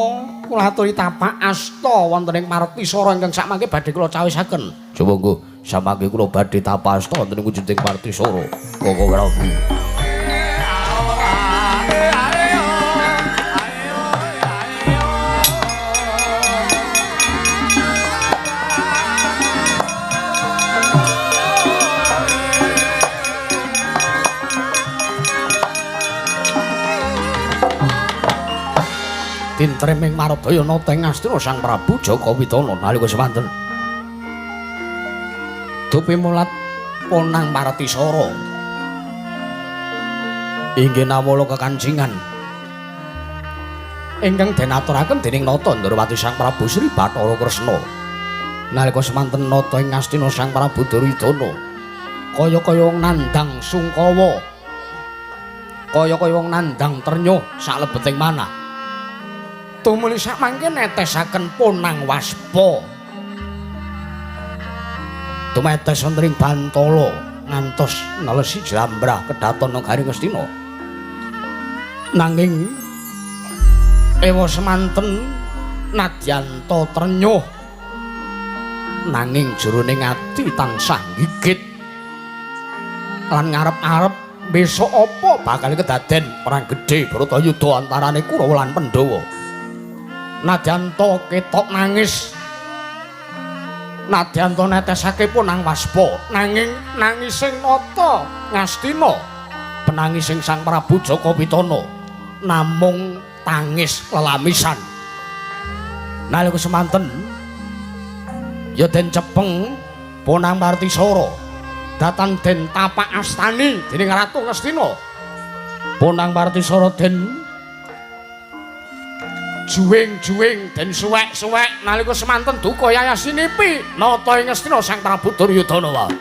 kula aturi tapak asta wonten ing Martisara ingkang sakmangke badhe kula cawisaken. Sumangga samangke kula badhe tapas asta wonten ing wujuding Martisara. Koko Prabu. Tintreming Mardayana teng Astina Sang Prabu Jaka Pitana nalika semanten dupi mulat ponang Martisara inggih nawala kekancingan ingkang den aturaken dening Nata Ndrawati Sang Prabu Sri Bathara Kresna nalika semanten nata ing Astina Sang Prabu Duryudana kaya-kaya wong nandhang Sungkawa kaya-kaya wong nandhang Trenya saklebeting manah tumuli sakmangke netesaken ponang waspa tumetes wonten ing Bantala ngantos nelesi jlambrah kedaton negari Ngastina nanging ewa semanten nadyanta trenyuh nanging jroning ati tansah gigit lan ngarep-arep besok apa bakal kedaden perang gedhe Bratayuda antarane Kurawa lan Pandhawa. Nadyanta ketok nangis Nadyanta netesake ponang waspa nanging nangising Nata Ngastina penangising Sang Prabu Jaka Pitana namung tangis lelamisan nalika semanten ya den cepeng ponang Martisara datan den tapak astani dening Ratu Ngastina ponang Martisara den juwing-juwing den suwek-suwek nalika semanten duka yayasinipi nata ing Ngastina Sang Prabu Duryudana wae.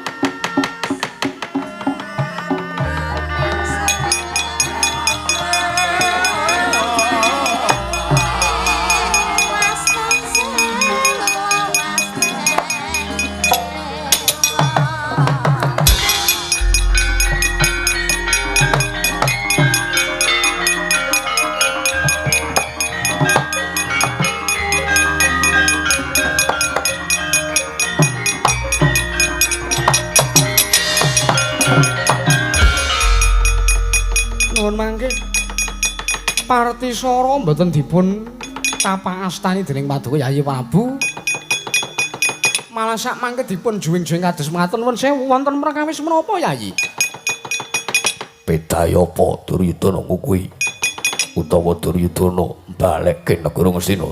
Martisara mboten dipun tapak astani dening Paduka Yayi Prabu. Malah sakmangke dipun juwing-juwing kados mekaten nuwun sewu wonten perkawis menapa Yayi? Bedaya apa Duryudana kuwi utawa Duryudana balekke negara Ngastina.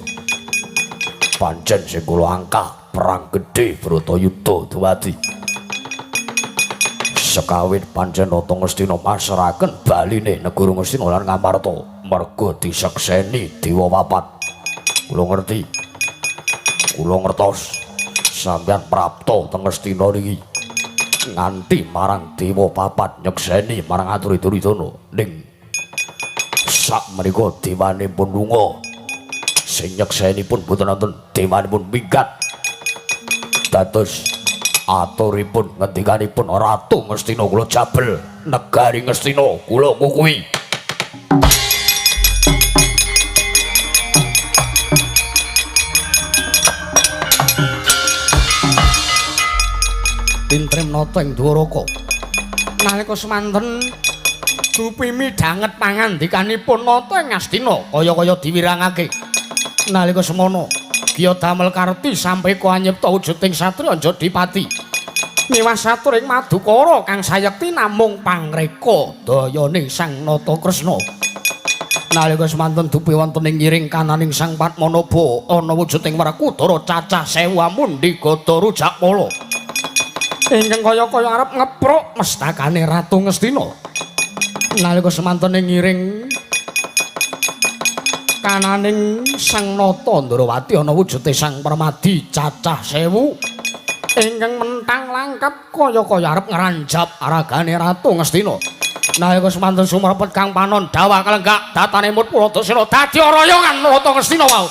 Pancen sing kula angkah perang gedhe Bratayuda duwadi. Sekawit pancen Nata Ngastina masrahaken baline negara Ngastina lan Ngamarta. Merga disekseni dewa papat. Kula ngerti. Kula ngertos sampeyan prapta teng Ngastina niki nganti marang dewa papat nyekseni marang aturi Duryudana ning sak menika dewanipun lunga sing nyekseni pun boten wonten dewanipun minggat dados aturipun ngendikanipun Ratu Ngastina kula jabel negari Ngastina kula ngukui. Tintrem nata ing Dwaraka nalika semanten dupi midhanget pangandikanipun nata ing Ngastina kaya-kaya diwirangake nalika semono Giya damel karti sampeka anyipta wujuding satriya Jodipati niwas satur ing Madukara kang sayekti namung pangreka dayaning Sang Nata Kresna nalika semanten dupi wonten ing ngiring kananing Sang Padmanaba ana wujuding Werkudara cacah 1000 amundi gada rujak pala ingkang kaya-kaya arep ngepruk mestakane Ratu Ngastina Nalika semantene ngiring kananing Sang Nata Ndrawati ana wujude Sang Permadi cacah 1000 ingkang mentang langkap kaya-kaya arep ngranjap aragane Ratu Ngastina. Nalika semanten sumrepet Kang Panon dawa kalenggak datane mut Puladasena dadi royongan Ratu Ngastina wau.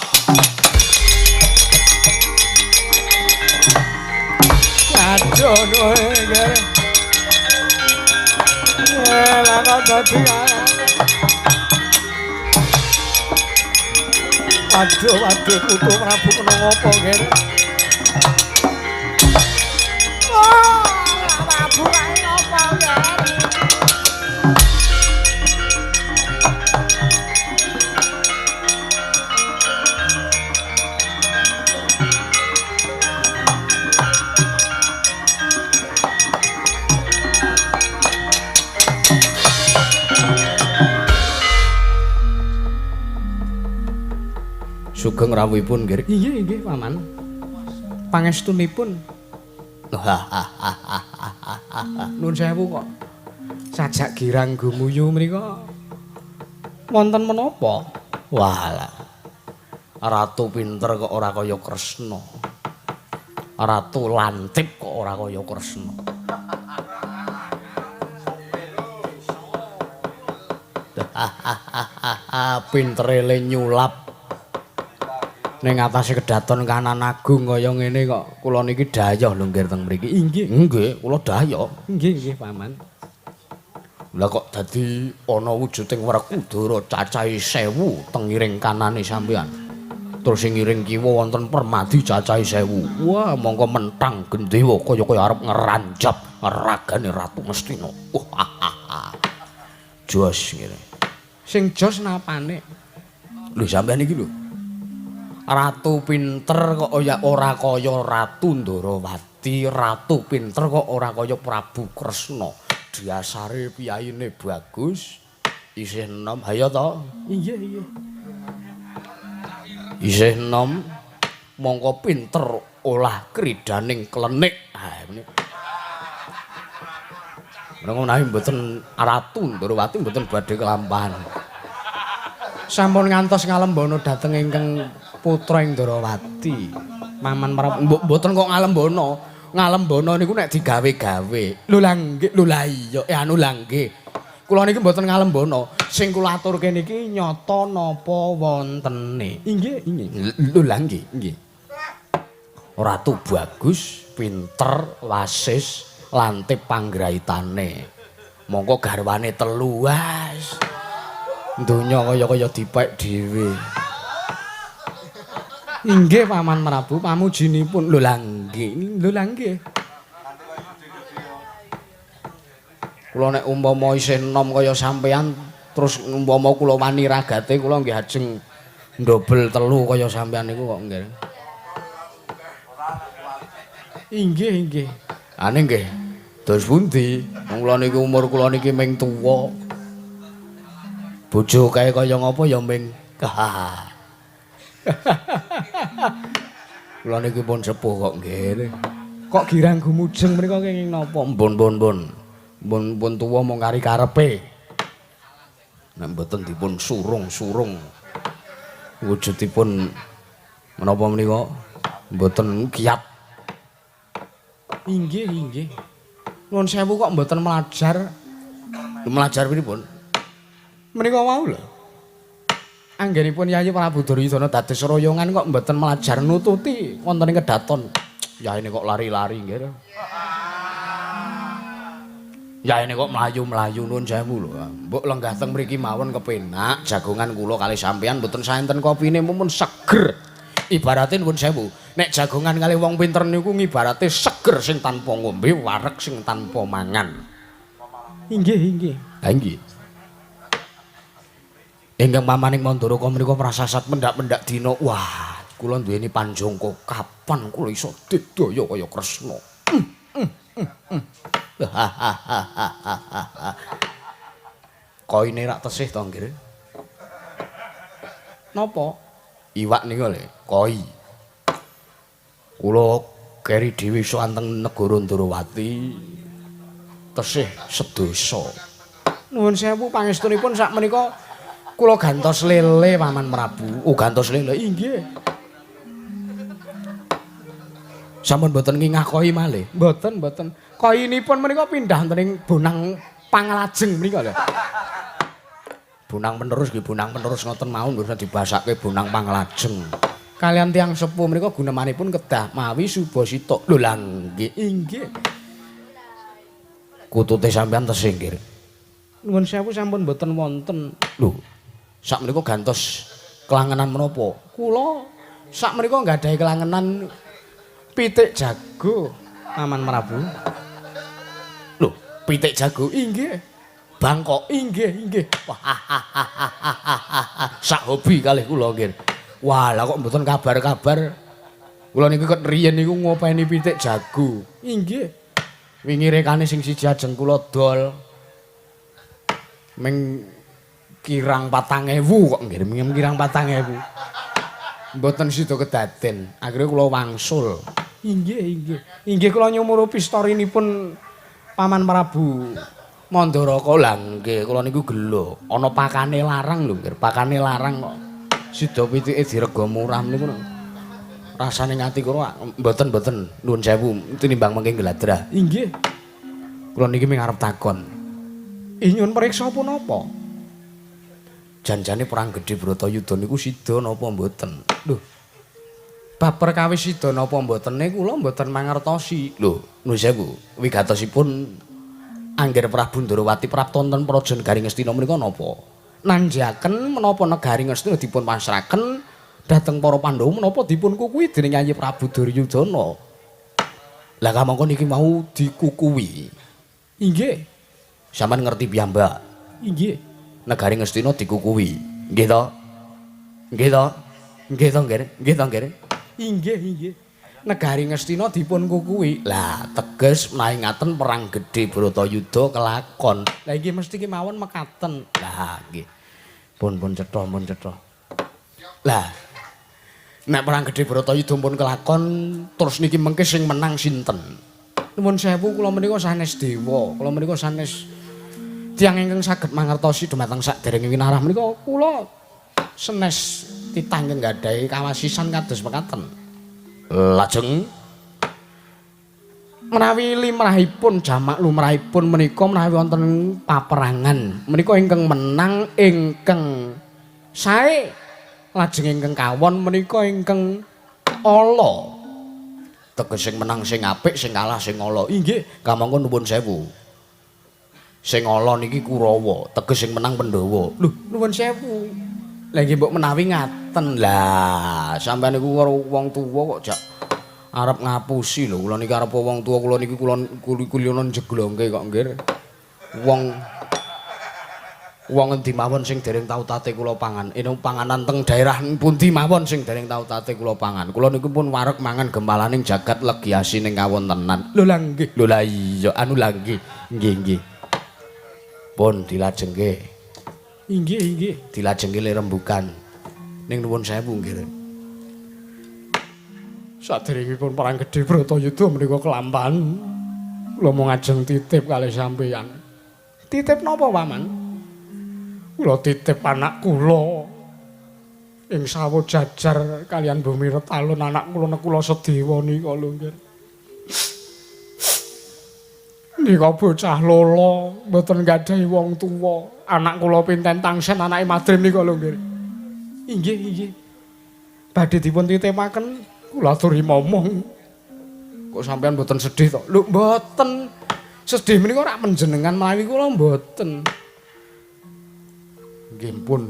Aduh nggih. Lah kok dadi Waduh, Putu Prabu kena ngopo kene? Wah, Prabu kae ngopo kene? Sugeng rawuhipun nggih. Iya nggih paman. Pangestunipun. Nuwun sewu kok. Sajak girang gumuyu mriku. Wonten menapa? Walah. Ratu pinter kok ora kaya Kresna. Ratu lantip kok ora kaya Kresna. Pintere le nyulap. Ning atase kedaton kanan agung kaya ngene kok kula niki dhayoh lho nggih teng mriki. Nggih, kula dhayoh. Nggih, paman. Lah kok dadi ana wujuding Werkudara cacahe 1000 teng ngiring kanane sampeyan. Terus sing ngiring kiwa wonten Permadi cacahe 1000. Wah, mongko mentang gendhewa kaya-kaya arep ngranjap ragane Ratu Ngastina. Jos ngene. Sing jos napane? Lho sampeyan iki lho. Ratu pinter kok ora kaya Ratu Ndrawati, ratu pinter kok ora kaya Prabu Kresna. Dasare piyayine bagus, isih enom. Hayo to? Iya. Isih enom, mongko pinter olah kridaning klenik. Ngene. Menawi mboten Ratu Ndrawati mboten badhe kelampahan. Sampun ngantos ngalembono dhateng ingkang putra Ndrawati. Paman mboten kok ngalembono. Ngalembono niku nek digawe-gawe. Lho lah iya, anu lah nggih. Kula niki mboten ngalembono. Sing kula aturke niki nyata napa wontene. Inggih. Lho lah nggih. Ratu bagus, pinter, wasis, lantip panggraitane. Mongko garwane telu was. Donya kaya-kaya dipek dhewe. Inggih Paman Prabu, pamujinipun. Lho lah nggih. Kula nek umpama isih enom kaya sampeyan terus umpama kula wani ragate kula nggih ajeng ndobel telu kaya sampeyan niku kok nggih. Inggih. Ane nggih. Dos pundi? Wong kula niki umur kula niki ming tuwa. Bojo kae kaya ngapa ya ming. Kula niki pun sepuh kok nggih. Kok girang gumujeng mriku kenging napa? Mbon tuwa mung kari karepe. Nek mboten dipun surung-surung wujudipun menapa menika mboten kiyat. Inggih. Nuwun sewu kok mboten melajar. Melajar pripun? Menika wau lho. Anggenipun Yayi Prabu Duryudana dados royongan kok mboten melajar nututi wonten ing kedaton. Yaine kok lari-lari nggih. Yaine kok mlayu-mlayu nuwun sewu lho. Mbok lenggah teng mriki mawon kepenak jagongan kula kali sampeyan mboten saenten kopine mumpun seger. Ibarate nuwun sewu, nek jagongan kali wong pinter niku ngibarate seger sing tanpa ngombe, wareg sing tanpa mangan. Inggih. Ha inggih. Ingkang pamaning Mandaraka menika prasasat mendak-mendak dina. Wah, kula duweni panjangka kapan kula iso didaya kaya Kresna. Koine rak tesih to nggih. Napa? Iwak nika lho, koi. Kula keri dhewe iso anteng negara Ndrawati tesih sedasa. Nuwun sewu pangestunipun sakmenika kula gantos lele Paman Prabu. Oh gantos lele inggih. Sampun boten ngingah koi malih. Boten, boten. Koinipun menika pindah wonten Bonang Panglajeng menika lho. Bonang penerus nggih bonang penerus ngoten mawon mboten dibasake Bonang Panglajeng. Kalian tiang sepuh menika gunemanipun kedah mawi Subasita. Lho lah nggih inggih. Kutute sampean tesih nggih. Nuwun sewu sampun boten wonten. Lho, sakmenika gantos kelangenan menapa? Kula sakmenika nggadahi kelangenan pitik jago, Paman Prabu. Lho, pitik jago inggih. Bangkok inggih, inggih. Sak hobi kalih kula nggih. Wah, lah kok mboten kabar-kabar. Kula niku ket riyen niku ngopeni pitik jago. Inggih. Wingi rekane sing siji ajeng kula dol. Ming kirang 4.000 kok nggih, ming kirang 4.000. Mboten sida kedaden. Akhire kula wangsul. Inggih, inggih. Inggih kula nyumurupi storinipun Paman Prabu Mandaraka. Lah nggih, kula niku gelo. Ana pakane larang lho, nggih. Pakane larang kok. Sida pitike direga murah niku. Rasane ngati kula mboten-mboten nuwun sewu tinimbang mengke gladra. Inggih. Kula niki ming arep takon. Nyuwun priksa punapa? Janjane perang gedhe Bratayuda niku sida napa mboten? Lho. Bab perkawis sida napa mbotene kula mboten mangertosi. Lho, nuwun sewu, wigatosipun Angger Prabu Ndarawati prapta wonten Praja Negari Ngastina menika napa? Nanjaken menapa negari Ngastina dipun pasrahaken dhateng para Pandhawa menapa dipun kukuwi dening Yayi Prabu Duryudana. Lah kamangka niki mau dikukuwi. Inggih. Sampeyan ngerti piyambak? Inggih. Negari Ngastina dikukuwi. Nggih to? Nggih to? Nggih to, nggih? Nggih to, nggih? Inggih, inggih. Negari Ngastina dipun kukuwi. Lah, teges menawi ngaten perang gedhe Bratayuda kelakon. Lah inggih mesti kemawon mekaten. Lah, nggih. Pun cetha, pun cetha. Lah, nek perang gedhe Bratayuda pun kelakon, terus niki mengke sing menang sinten? Nuwun sewu kula menika sanes dewa, kula menika sanes tiyang ingkang saged mangertosi dumateng saderenge winarah menika kula sanes titangkeng gadhahi kawasisan kados mekaten. Lajeng menawi limrahipun jamak lumrahipun menika menawi wonten paperangan menika ingkang menang ingkang sae lajeng ingkang kawon menika ingkang ala. Teges sing menang sing apik, sing kalah sing ala. Inggih, kamangka nuwun sewu. Sing ala niki Kurawa, teges sing menang Pandhawa. Lho, nuwun sewu. Lah nggih mbok menawi ngaten. Lah, sampeyan niku karo wong tuwa kok jak arep ngapusi lho. Kula niki arep wong tuwa, kula niki kuliyana jeglongke kok nggih. Wong endi mawon sing dereng tau tate kula pangan. Panganan teng daerah pundi mawon sing dereng tau tate kula pangan. Kula niku pun wareg mangan gembalaning jagat legiasi ning kawontenan. Lho lah nggih. Lho lah iya anu lah nggih. Nggih, nggih. Pun dilajengke. Inggih, inggih. Dilajengke le rembugan. Ning nuwun sewu nggih. Saderengipun perang gedhe Bratayuda menika kelampahan. Kula mung ajeng titip kalih sampeyan. Titip napa, Paman? Kula titip anak kula ing sawo jajar kalian Bumi Retalun anak kula nek kula sedewa nika lho nggih. Nika bocah lolo mboten gadhahi wong tuwa. Anak kula pinten tangsen anake Madrim nika lho nggih. Inggih, inggih. Badhe dipun titipaken kula aturi momong. Kok sampean mboten sedih to? Lho mboten. Sedih menika rak panjenengan menawi kula mboten. Nggih pun.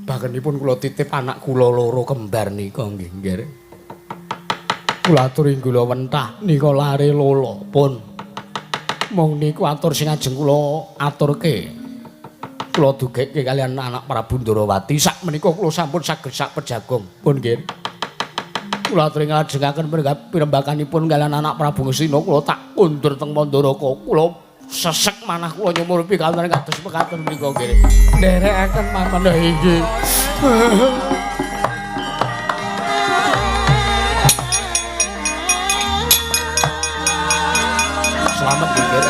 Bagenipun kula titip anak kula loro kembar nika nggih, nggih. Kula aturi kula wentah nika lare lolo pun. Mong niku atur sing ajeng kula aturke. Kula dugekke kalian anak Prabu Ndarawati sak menika kula sampun saged sak pejagong. Pun nggih. Kula aturi nglajengaken pirembakanipun kalian anak Prabu Ngastina kula tak kundur teng Mandaraka. Kula sesek manah kula nyumurupi kawontenan kados mekaten menika nggih. Nderekaken mawon inggih. Selamat nggih.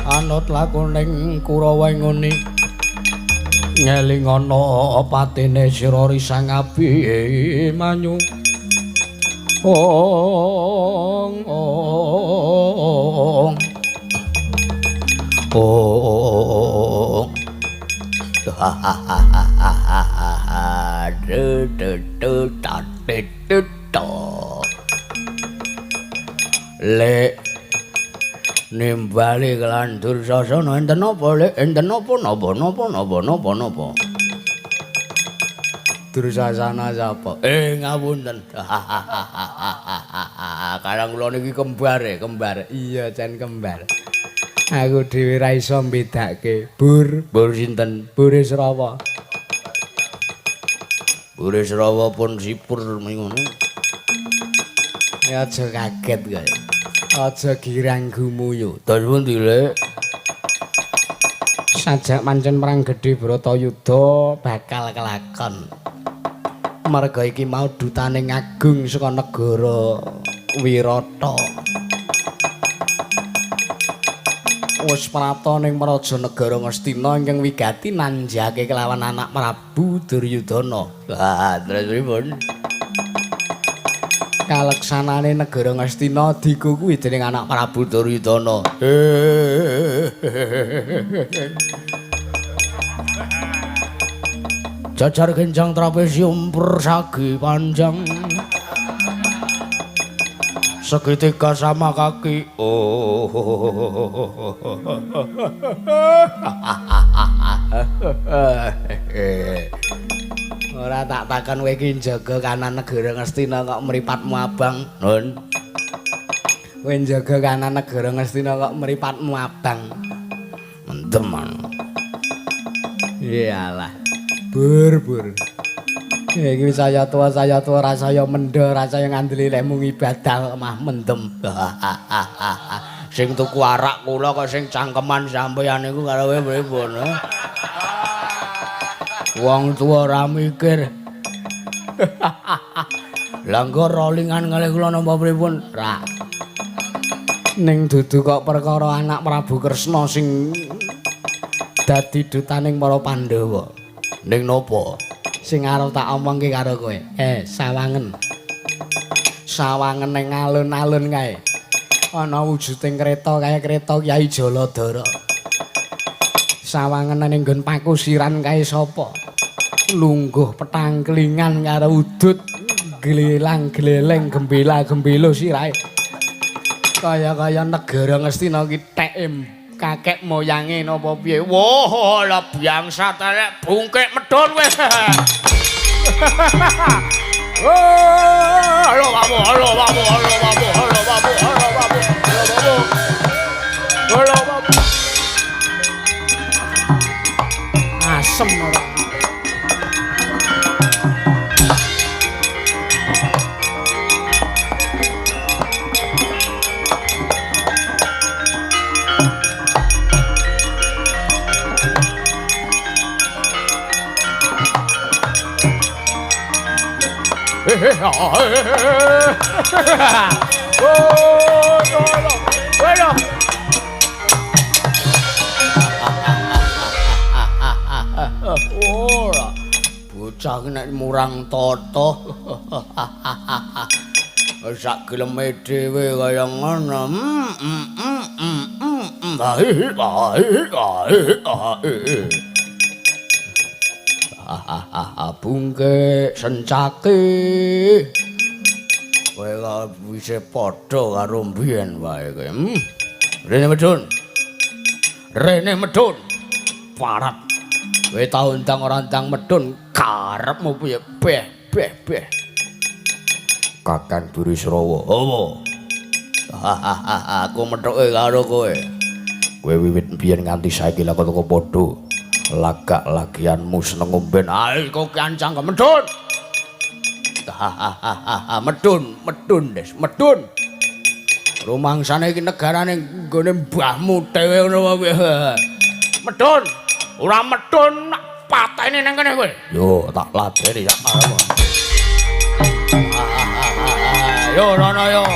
Anut lakuning Kurawa ngene ngeling ana patine sira risang abi manyu ong ong ong le nimbali kelantur sasana enten apa le enten apa napa Dursasana sapa ngapunten karang kula niki kembar iya jan kembar aku dhewe ra iso mbedake bur sinten Burisrawa pun sipur ngono ya aja kaget kae aja girang gumuyu terus pundi le sajak pancen perang gedhe Bratayuda bakal kelakon marga iki mau dutaning agung saka negara Wirata wis prata ning Praja Negara Ngastina ingkang wigati nanjake kelawan anak Prabu Duryudana. Lah, terus pripun? Kaleksanane negara Ngastina dikukuhi dening anak Prabu Duryudana. Jajar genjang trapesium persagi panjang. Seketika sama kaki ora tak takon kowe iki njaga kanan negara Ngastina kok mripatmu abang nun kowe njaga kanan negara Ngastina kok mripatmu abang mendem iyalah bur iki saya tua rasaya mendha rasaya ngandeli lemu ibadah mah mendem sing tuku arak kula kok sing cangkeman sampeyan niku karo kowe pripun wong tua ora mikir lah engko rolingan kalih kula napa pripun ra ning dudu kok perkara anak Prabu Kresna sing dadi dutaning para Pandhawa ning napa sing arep tak omongke karo kowe. Sawangen. Sawangen ning alun-alun kae. Ana wujuding kreta kaya kreta Kyai Jaladara. Sawangen ning nggon pakusiran kae sapa? Lungguh petang kelingan karo udut glelang-gleleng gembela-gembelo sirahe. Kaya-kaya negara Ngastina ki tekem kakek moyange napa piye? Wah, la bangsat arek bungkek medhon wis. Halo babu. Asem ora. Bueno. Ora. Bocah nek murang toto. Sak geleme dhewe kaya ngono. Bungke sencake kowe kok wis padha karo mbiyen wae kowe. Rene medun. Parat. Kowe tau ndang ora ndang medun karepmu piye? Beh. Kakang Burisrawa. Apa? Aku methuke karo kowe. Kowe wiwit biyen nganti saiki lak kok padha. Lagak lagianmu seneng ngomben. Ae kok kancang medun. Medun, Des, medun. Rumangsane iki negarane nggone mbahmu dhewe ngono wae. Medun. Ora medun pateni nang kene kowe. Yo, tak ladeni sak karepmu. Yo, rono yo.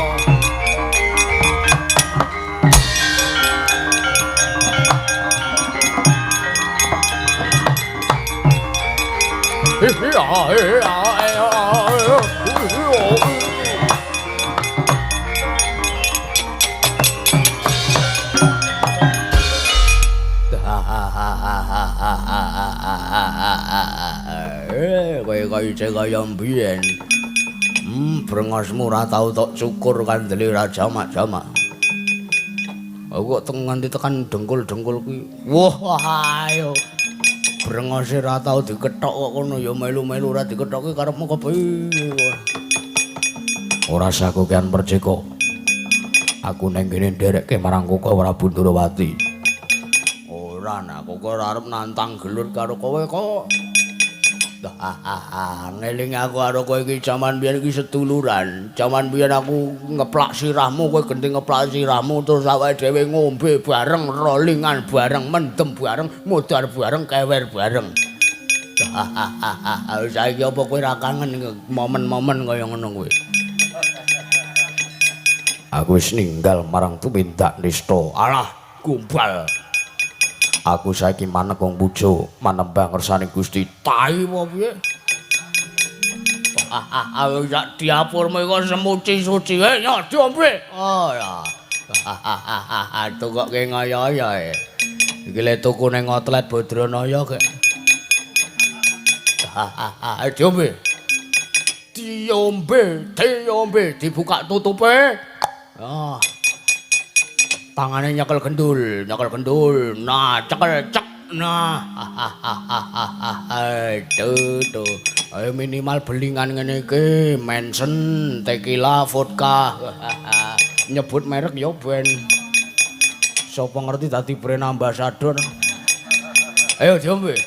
Kowe isih kaya mbiyen. Brengosmu ora tau tok cukur kandele ra jamak-jamak. Aku kok nganti tekan dengkul-dengkul kuwi. Wah, ayo. Brengose ra tau dikethok kok ngono ya melu-melu ora dikethokke karepmu kepiye. Ora sakokean perceka. Aku nang kene nderekke marang Koko Prabu Ndrawati. Ora nak Koko ora arep nantang gelut karo kowe kok. Ngeling aku karo kowe iki jaman biyen iki seduluran. Jaman biyen aku ngeplak sirahmu, kowe gendeng ngeplak sirahmu terus awake dhewe ngombe bareng, rolingan bareng, mendem bareng, mudhar bareng, kewer bareng. Saiki apa kowe ra kangen momen-momen kaya ngono kowe? Aku wis ninggal marang tumindak nista. Alah, gumbal. Aku saiki maneg wong pujo, manembang ngersane Gusti. Tai apa piye? Sak diapurmu kok semuci-suci. Nyok diombe. Oh ya. Tukoke ngoyo-oyo. Iki le tuku ning outlet Badranaya kek. Diombe. Diombe, dibuka tutupe. Ah. Tangane nyekel gendul. Nah, cekel cek. Nah. Aduh. Ayo minimal belingan ngene iki, Manson, tequila, vodka. Nyebut merek ya ben. Sopo ngerti dadi brand ambassador. Ayo diombe.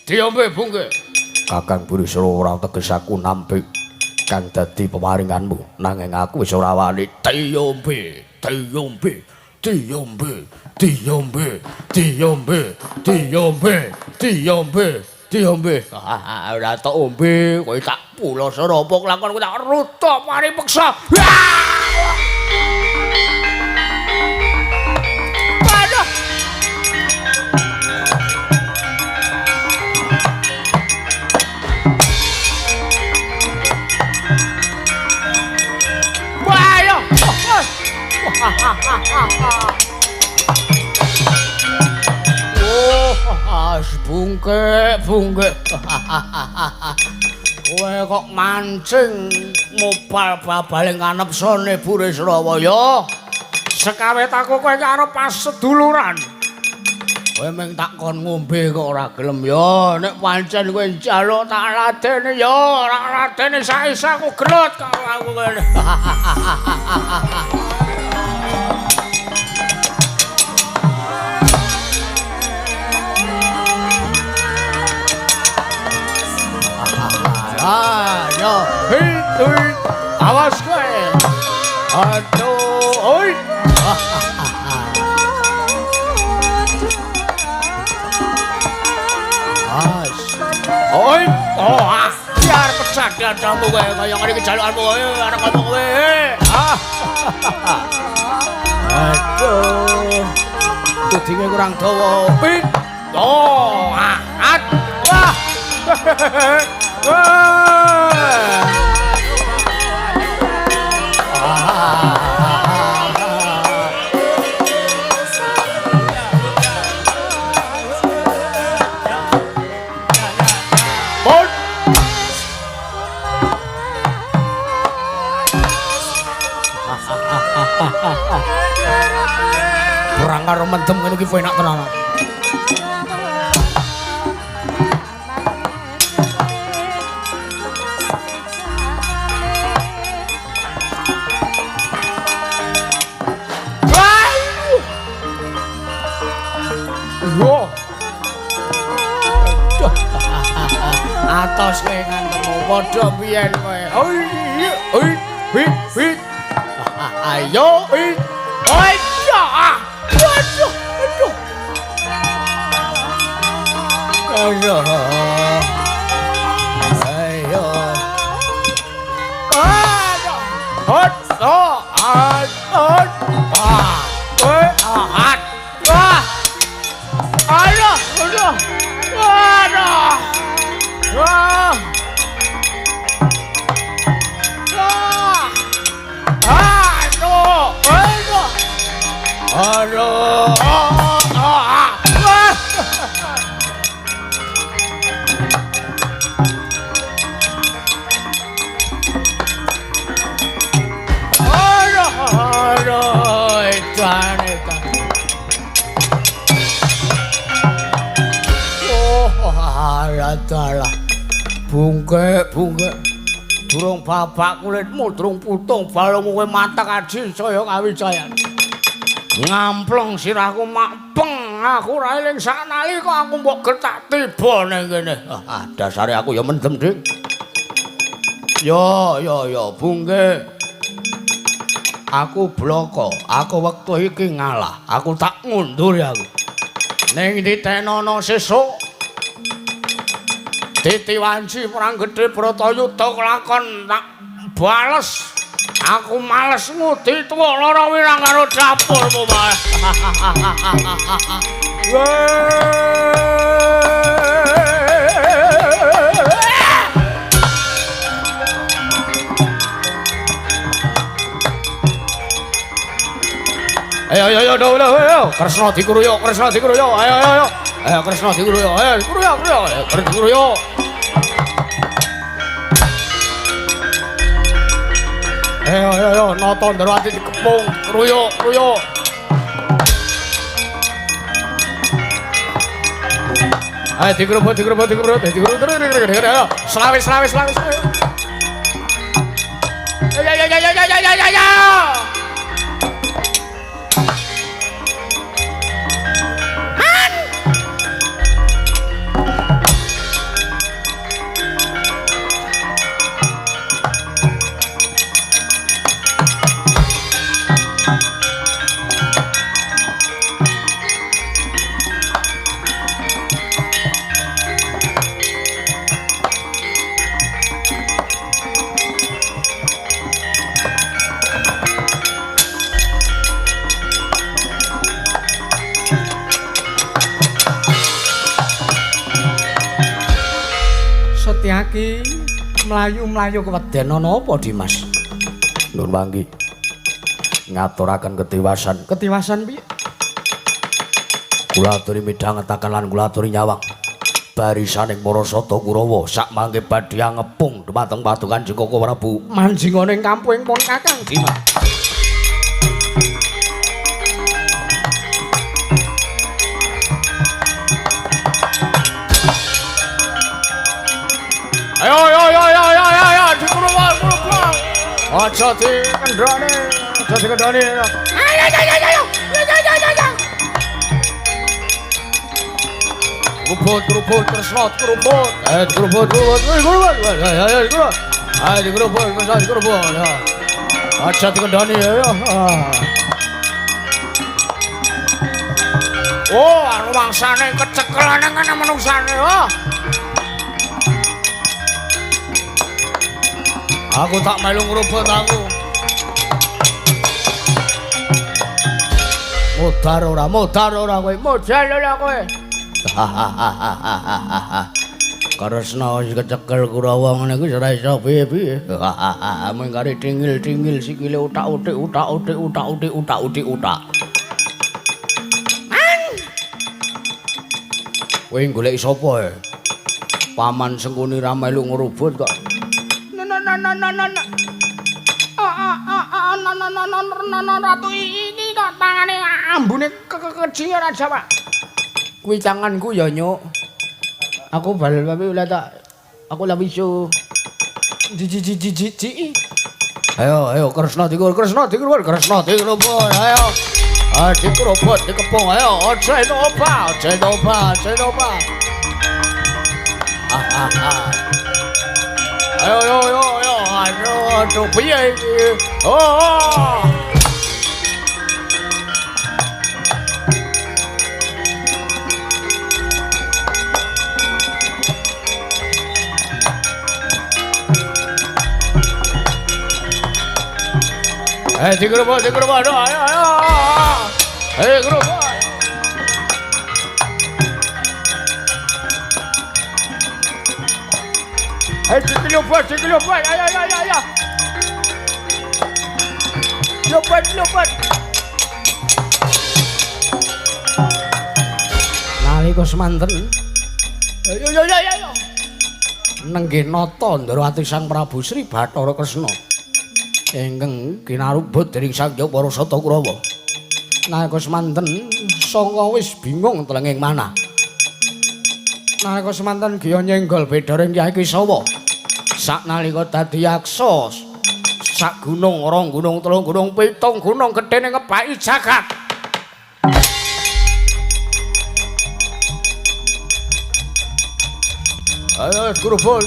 Diombe bungke. Kakang Burisrawa ora teges aku nampik kang dadi pewaringanmu, nanging aku wis ora wani. Diombe. Ora tok ombe, kowe tak puloso ropok lakon kowe tak ruta paripeksa. Waduh. Wayo. Bungke. Kowe kok mancing ngopal babaling kanepsane Burisrawa ya. Sekawit aku kowe karo pas seduluran. Kowe mung tak kon ngombe kok ora gelem ya. Nek pancen kowe njaluk tak ladeni ya, ora ladeni saisa aku gelut karo aku kene. Yo, hei, awas kowe. Aduh, oi. As. Oi, biar pecah dadamu kowe kaya ngene iki jalukanmu kowe arep ngomong kowe. Aduh. Tudinge kurang dawa. Pit. Wah. Kurang karo mendem ngene iki enak tenan. ngantos kowe ngantemu padha biyen kowe. Wit. Ayo, wit. Ayo. Waduh. Ayo. Bungke. Durung babak kulitmu, durung putung balungmu kowe matek aji saya kawijayan. Ngamplong sirahku mapeng, aku ra eling sanalika aku mbok getak tiba ning kene. Dasare aku ya mendem, Dik. Yo, Bungke. Aku bloko, aku wektu iki ngalah. Aku tak ngundur aku. Ning ditenono sesuk Titi Wanci perang gedhe Bratayuda kelakon tak bales. Aku males ngudi tuwa lara wirang karo dapurmu, Mas. Ayo. Kresna dikuruyo. Ayo. Kresna dikuruyo. Dikuruyo. Ayo, nata Ndrawati dikepung, kruyo. Ayo digerobot. Ayo, selawe. Ya. Setyaki mlayu-mlayu keweden ana apa, Dimas? Nur manggi. Ngaturaken ketiwasan. Ketiwasan piye? Kula aturi midhangetaken lan kula aturi nyawang. Barisaning para Sata Kurawa sak mangke badhe ngepung dhumateng padukan Joko Prabu. Manjingane kampung pun Kakang Dimas. Ayo, dikurupal. Aja dikendhani. Ayo. Keruput, Kresna, keruput. Ayo, keruput. Ayo, dikuruput. Aja dikendhani, ayo. Oh, rumangsane kecekel nang ana manungsane, oh. Aku tak melu ngrubut aku. Modar ora kowe, modal ora kowe. Kresna wis kecekel Kurawa ngene iki ora iso piye-piye. Mung kare tingil-tingil sikile utak-utik. Kowe golek sapa? Paman Sengkuni ra melu ngrubut kok. Ratu iki kok tangane ambune kecing ora Jawa. Kuwi tanganku ya, Nyuk. Aku bal tapi ora tak aku lak iso. Ji. Ayo Kresna dikur. Ayo. Dikuruput dikepung ayo. Aja enopa. Ayo, aduh, piye iki? Oh. Digerobak, ayo. Ayo, gerobak. Dikelobak, ayo. Lobat. Nalika semanten Ayo. nenggih nata Ndrawati Sang Prabu Sri Bathara Kresna ingkang kinarubut dening Sang Hyang Parasata Kurawa. Nalika semanten sanga wis bingung telenging manah. Nalika semanten giya nyenggol bedaring Kyai Kisawa. Saknalika dadi yaksa sak gunung, rong gunung, telung gunung, pitung gunung gedhene ngepaki jagat. Ayo, gerobak.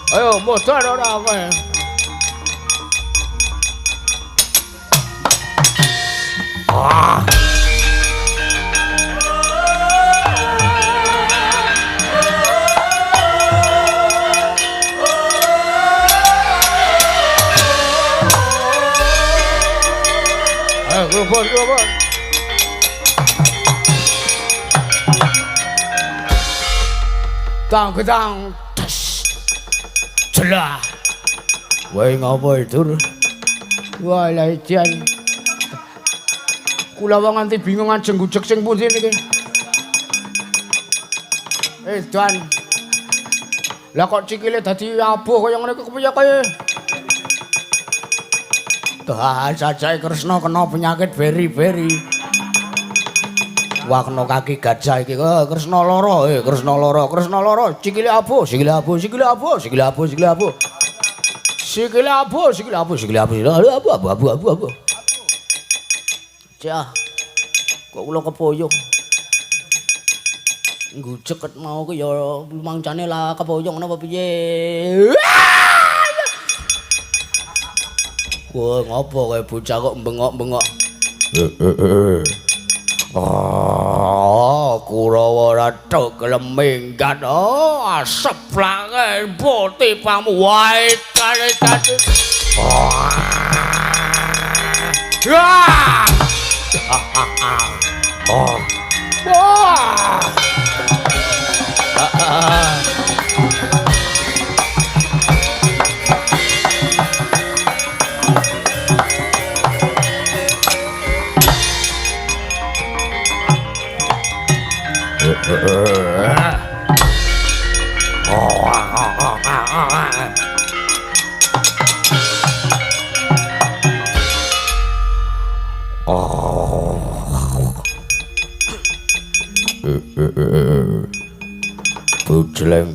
Ayo, modal ora kowe. Ayo, gerobak. Tang tes. Jelah. Wae ngapa Dur? Wah, lha ijan. Kula wong nganti bingung ajeng gujeg sing pundi niki. Dan. Lah kok cikile dadi abuh kaya ngene iki kepiye kowe? Dah sajae Kresna kena penyakit beri-beri. Wah kena kaki gajah iki kok Kresna lara, Kresna lara, sikile abuh. Abu. Cah. Kok kula kepoyong. Nguceket mau ku ya mangcane lah kepoyong napa piye. Wah, ngopo kowe bocah kok bengok-bengok. Kurawa rathuk keleminggat. Seplake putih pamu wae kare.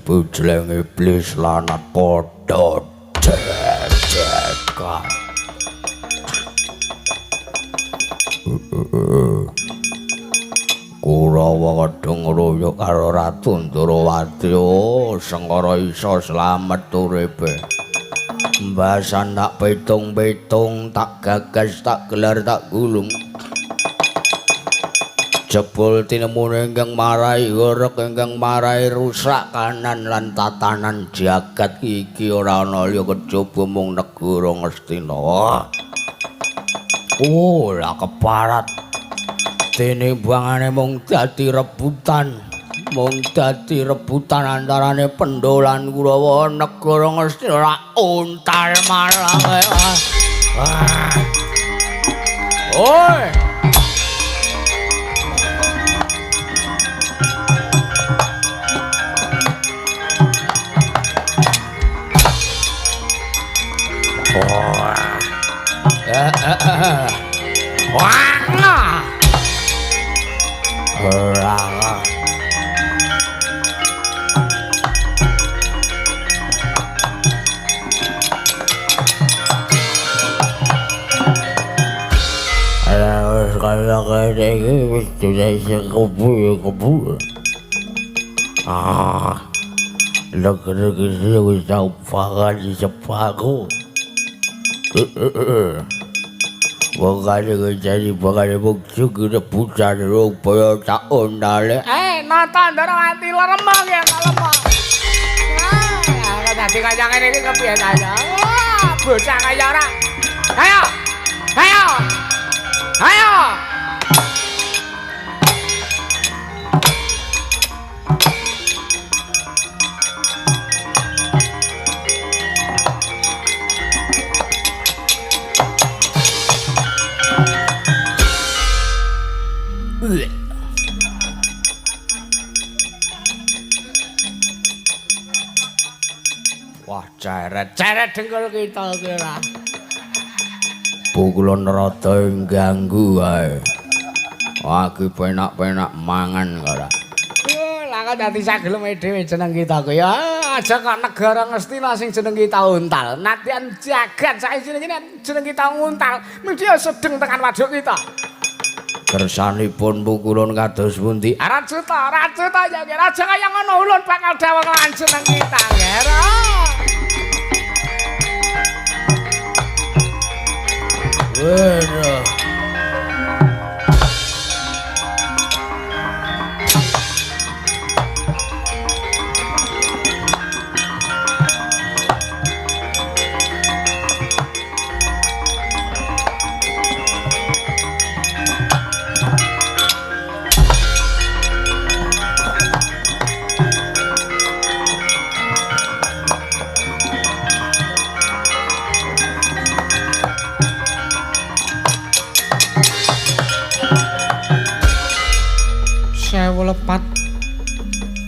Bujleng iblis lanat padha cekan. Kurawa kadung ngruyuk karo Ratu Ndrawati, sengkara isa slamet uripe. Mbasan tak pitung-pitung, tak gagas, tak gelar, tak gulung. Jebul tinemune ingkang marai gorek, ingkang marai rusak kanan lan tatanan jagat iki ora ana liya kejaba mung negara Ngastina. Ora keparat. Tinimbangane mung dadi rebutan antarane Pandhawa lan Kurawa negara Ngastina ora untal malang. Oi. negeri kisi wis tau bakal disepaku. Bakal jadi bakal bukti rebutan rupaya tak ondale. Nata Ndarawati leremang ya lemah. Dadi kaya ngene iki kepiye kaya. Bocah kaya ora. Ayo. Ayo. Ayo. Wah, ceret dengkul kita kira. Pukulan rada ganggu ae. Lagi penak-penak mangan kara. Lah kok dadi sageleme dhewe jeneng kita ku ya. Aja kok negara Ngastina sing jeneng kita untal. Natian jagat saisine jeneng kita untal. Mesti sedeng tekan waduk kita. Kersanipun pukulan kados pundi? Rajuta ya raja kaya ngono ulun bakal dawuh lan jeneng kita, Gera. Waduh. Lepat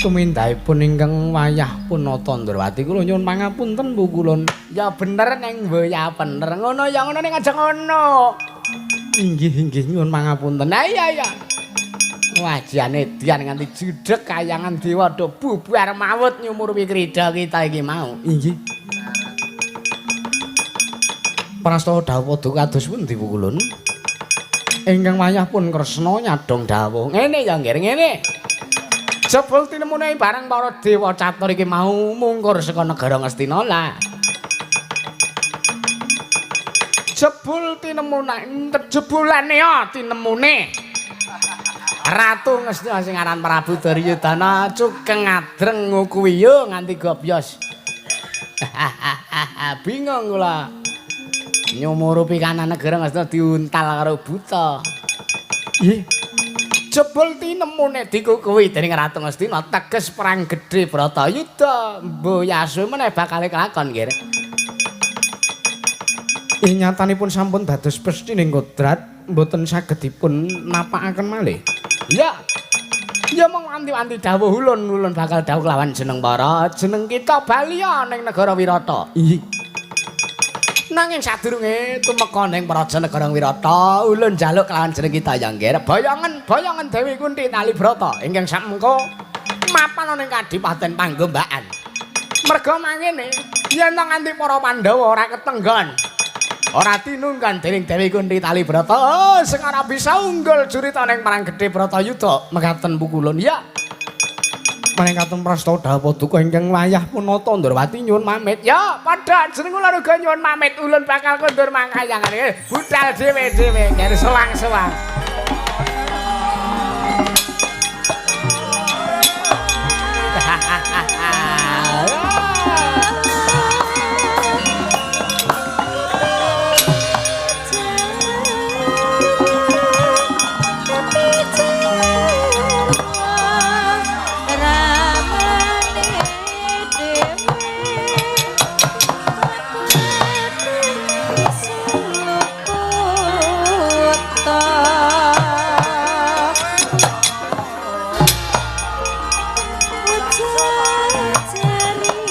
tumindhaipun ingkang wayah punata Ndrawati kula nyuwun pangapunten Bu kulun. Ya bener neng Bu ya bener ngono ya ngono ning aja ngono. Inggih nyuwun pangapunten. Iya. Wajane dian nganti judhek kayangan dewa do bubar mawut nyumur wikrida kita iki mau. Inggih. Prasta dawuh kados pundi Bu kulun? Ingkang wayah pun Kresna nyadong dawuh. Ngene ya nggih ngene. Jebul tinemune barang para dewa catur iki mau mungkur saka negara Ngastina lah. Jebul jebulane ya tinemune Ratu Ngastina sing aran Prabu Duryudana cukeng adreng kuwi yo nganti gobyos. Bingung kula. Nyumurupi kanan negara Ngastina diuntal karo buta. Nggih. Jebul tinemune dikukuwi dening Ratu Ngastina teges perang gedhe Bratayuda. Mboyasu meneh bakal kelakon nggih. Nyatanipun sampun dados pesthi ning kodrat mboten saged dipun napakaken malih. Ya. Ya mong anti-anti dawuh ulun bakal dawuh lawan jeneng para jeneng kita Balia ning negara Wirata. Nggih. Nanging sadurunge tumeka ning praja negara Wirata, ulun njaluk kelawan jeneng kita Yangger. Bayangan Dewi Kunthi Talibrata ingkang samengko mapan ning Kadipaten Panggombakan. Merga mangene, yen nganti para Pandhawa ora ketenggon, ora tinunggan dening Dewi Kunthi Talibrata, sing ora bisa unggul jurita ning perang gedhe Bratayuda. Mekaten pukulun ya. Maningkaten prasta dawuh duka ingkang wayah punata Ndrawati nyuwun pamit. Ya, padha jeneng kula uga nyuwun pamit. Ulun bakal kondur mangkayangane budal dhewe-dhewe kene selang-selang. Cari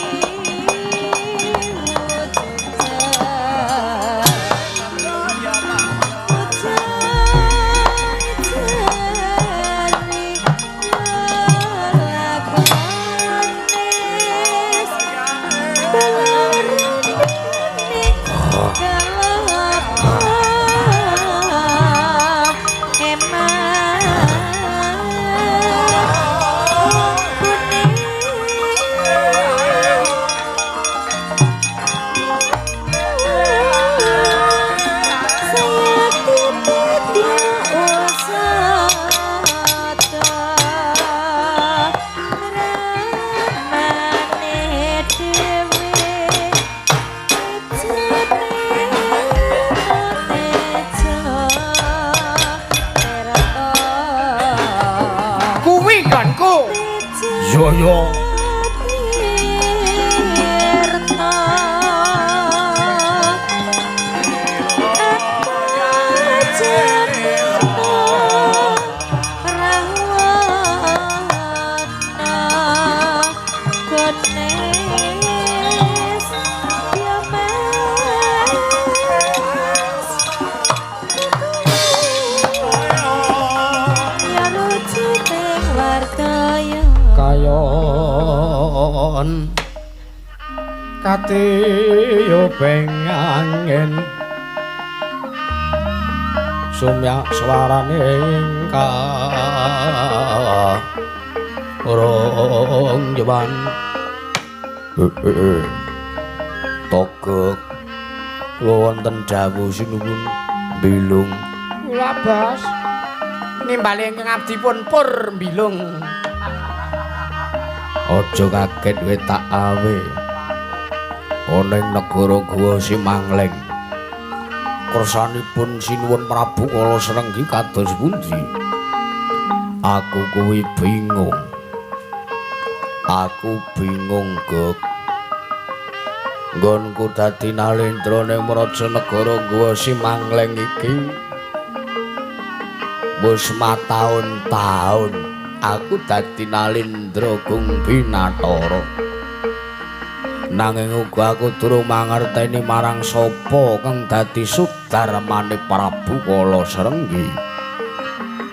Yo yo. Kayon katiyo pengangin sumyak swarane rong jeban togok kula wonten dawuh sinuwun bilung Kula Bos nimbali ingkang abdipun pur bilung. Aja kaget we tak awe. Ana ing negara Guwa Simangleng. Kersanipun sinuwun Prabu Kala Srenggi kados pundi? Aku kuwi bingung. Aku bingung, Gek. Nggonku dadi nalendra ning Raja Negara Guwa Simangleng iki wis mataun-taun. Aku dadi nalendra Gung Binathara. Nanging uga aku durung mangerteni marang sapa kang dadi sudarmane Prabu Kala Srenggi.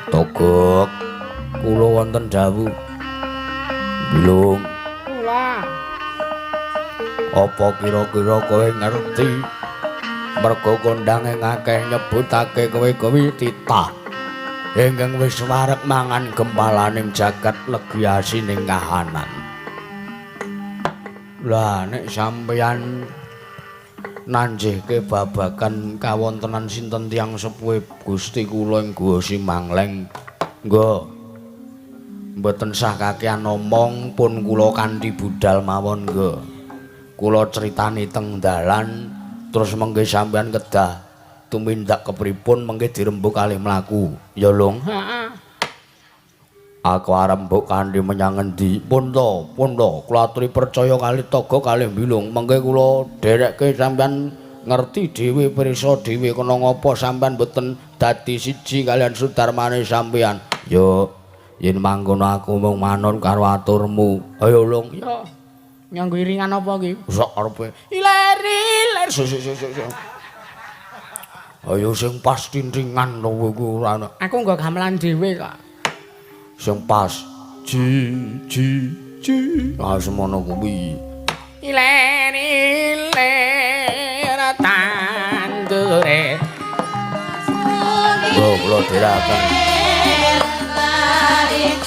Togok kula wonten dawuh. Bilung. Kula Apa kira-kira kowe ngerti merga kondange akeh nyebutake kowe kuwi titah ingkang wis wareg mangan gempalaning jagat legiasining kahanan. Lah nek sampeyan nanjihke babagan kawontenan sinten tiyang sepuhe Gusti kula ing Guwa Simangleng, nggo mboten sah kakehan omong pun kula kanthi budal mawon, nggo. Kula critani teng dalan terus mengke sampeyan kedah tumindak kepripun mengke dirembuk kalih mlaku. Ya, Long. heeh. Aku arep mbok kanthi menyang endi? Pun to, kula aturi percaya kalih Togo kalih Bilung. Mengke kula derekke sampeyan ngerti dhewe pirsa dhewe kena ngapa sampeyan mboten dadi siji kalian sudarmane sampeyan. Yo, yen mangkono aku mung manut karo aturmu. Ayo, Long. Ya. Nyanggo iringan apa iki? Sak arepe. Iler-iler. Ayo sing pas tindringan lho iku ora ana. Aku nggo gamelan dhewe kok. Sing pas. Ji. Ah semono kuwi. Iler-iler tandure. Kula dherekaken. Tarik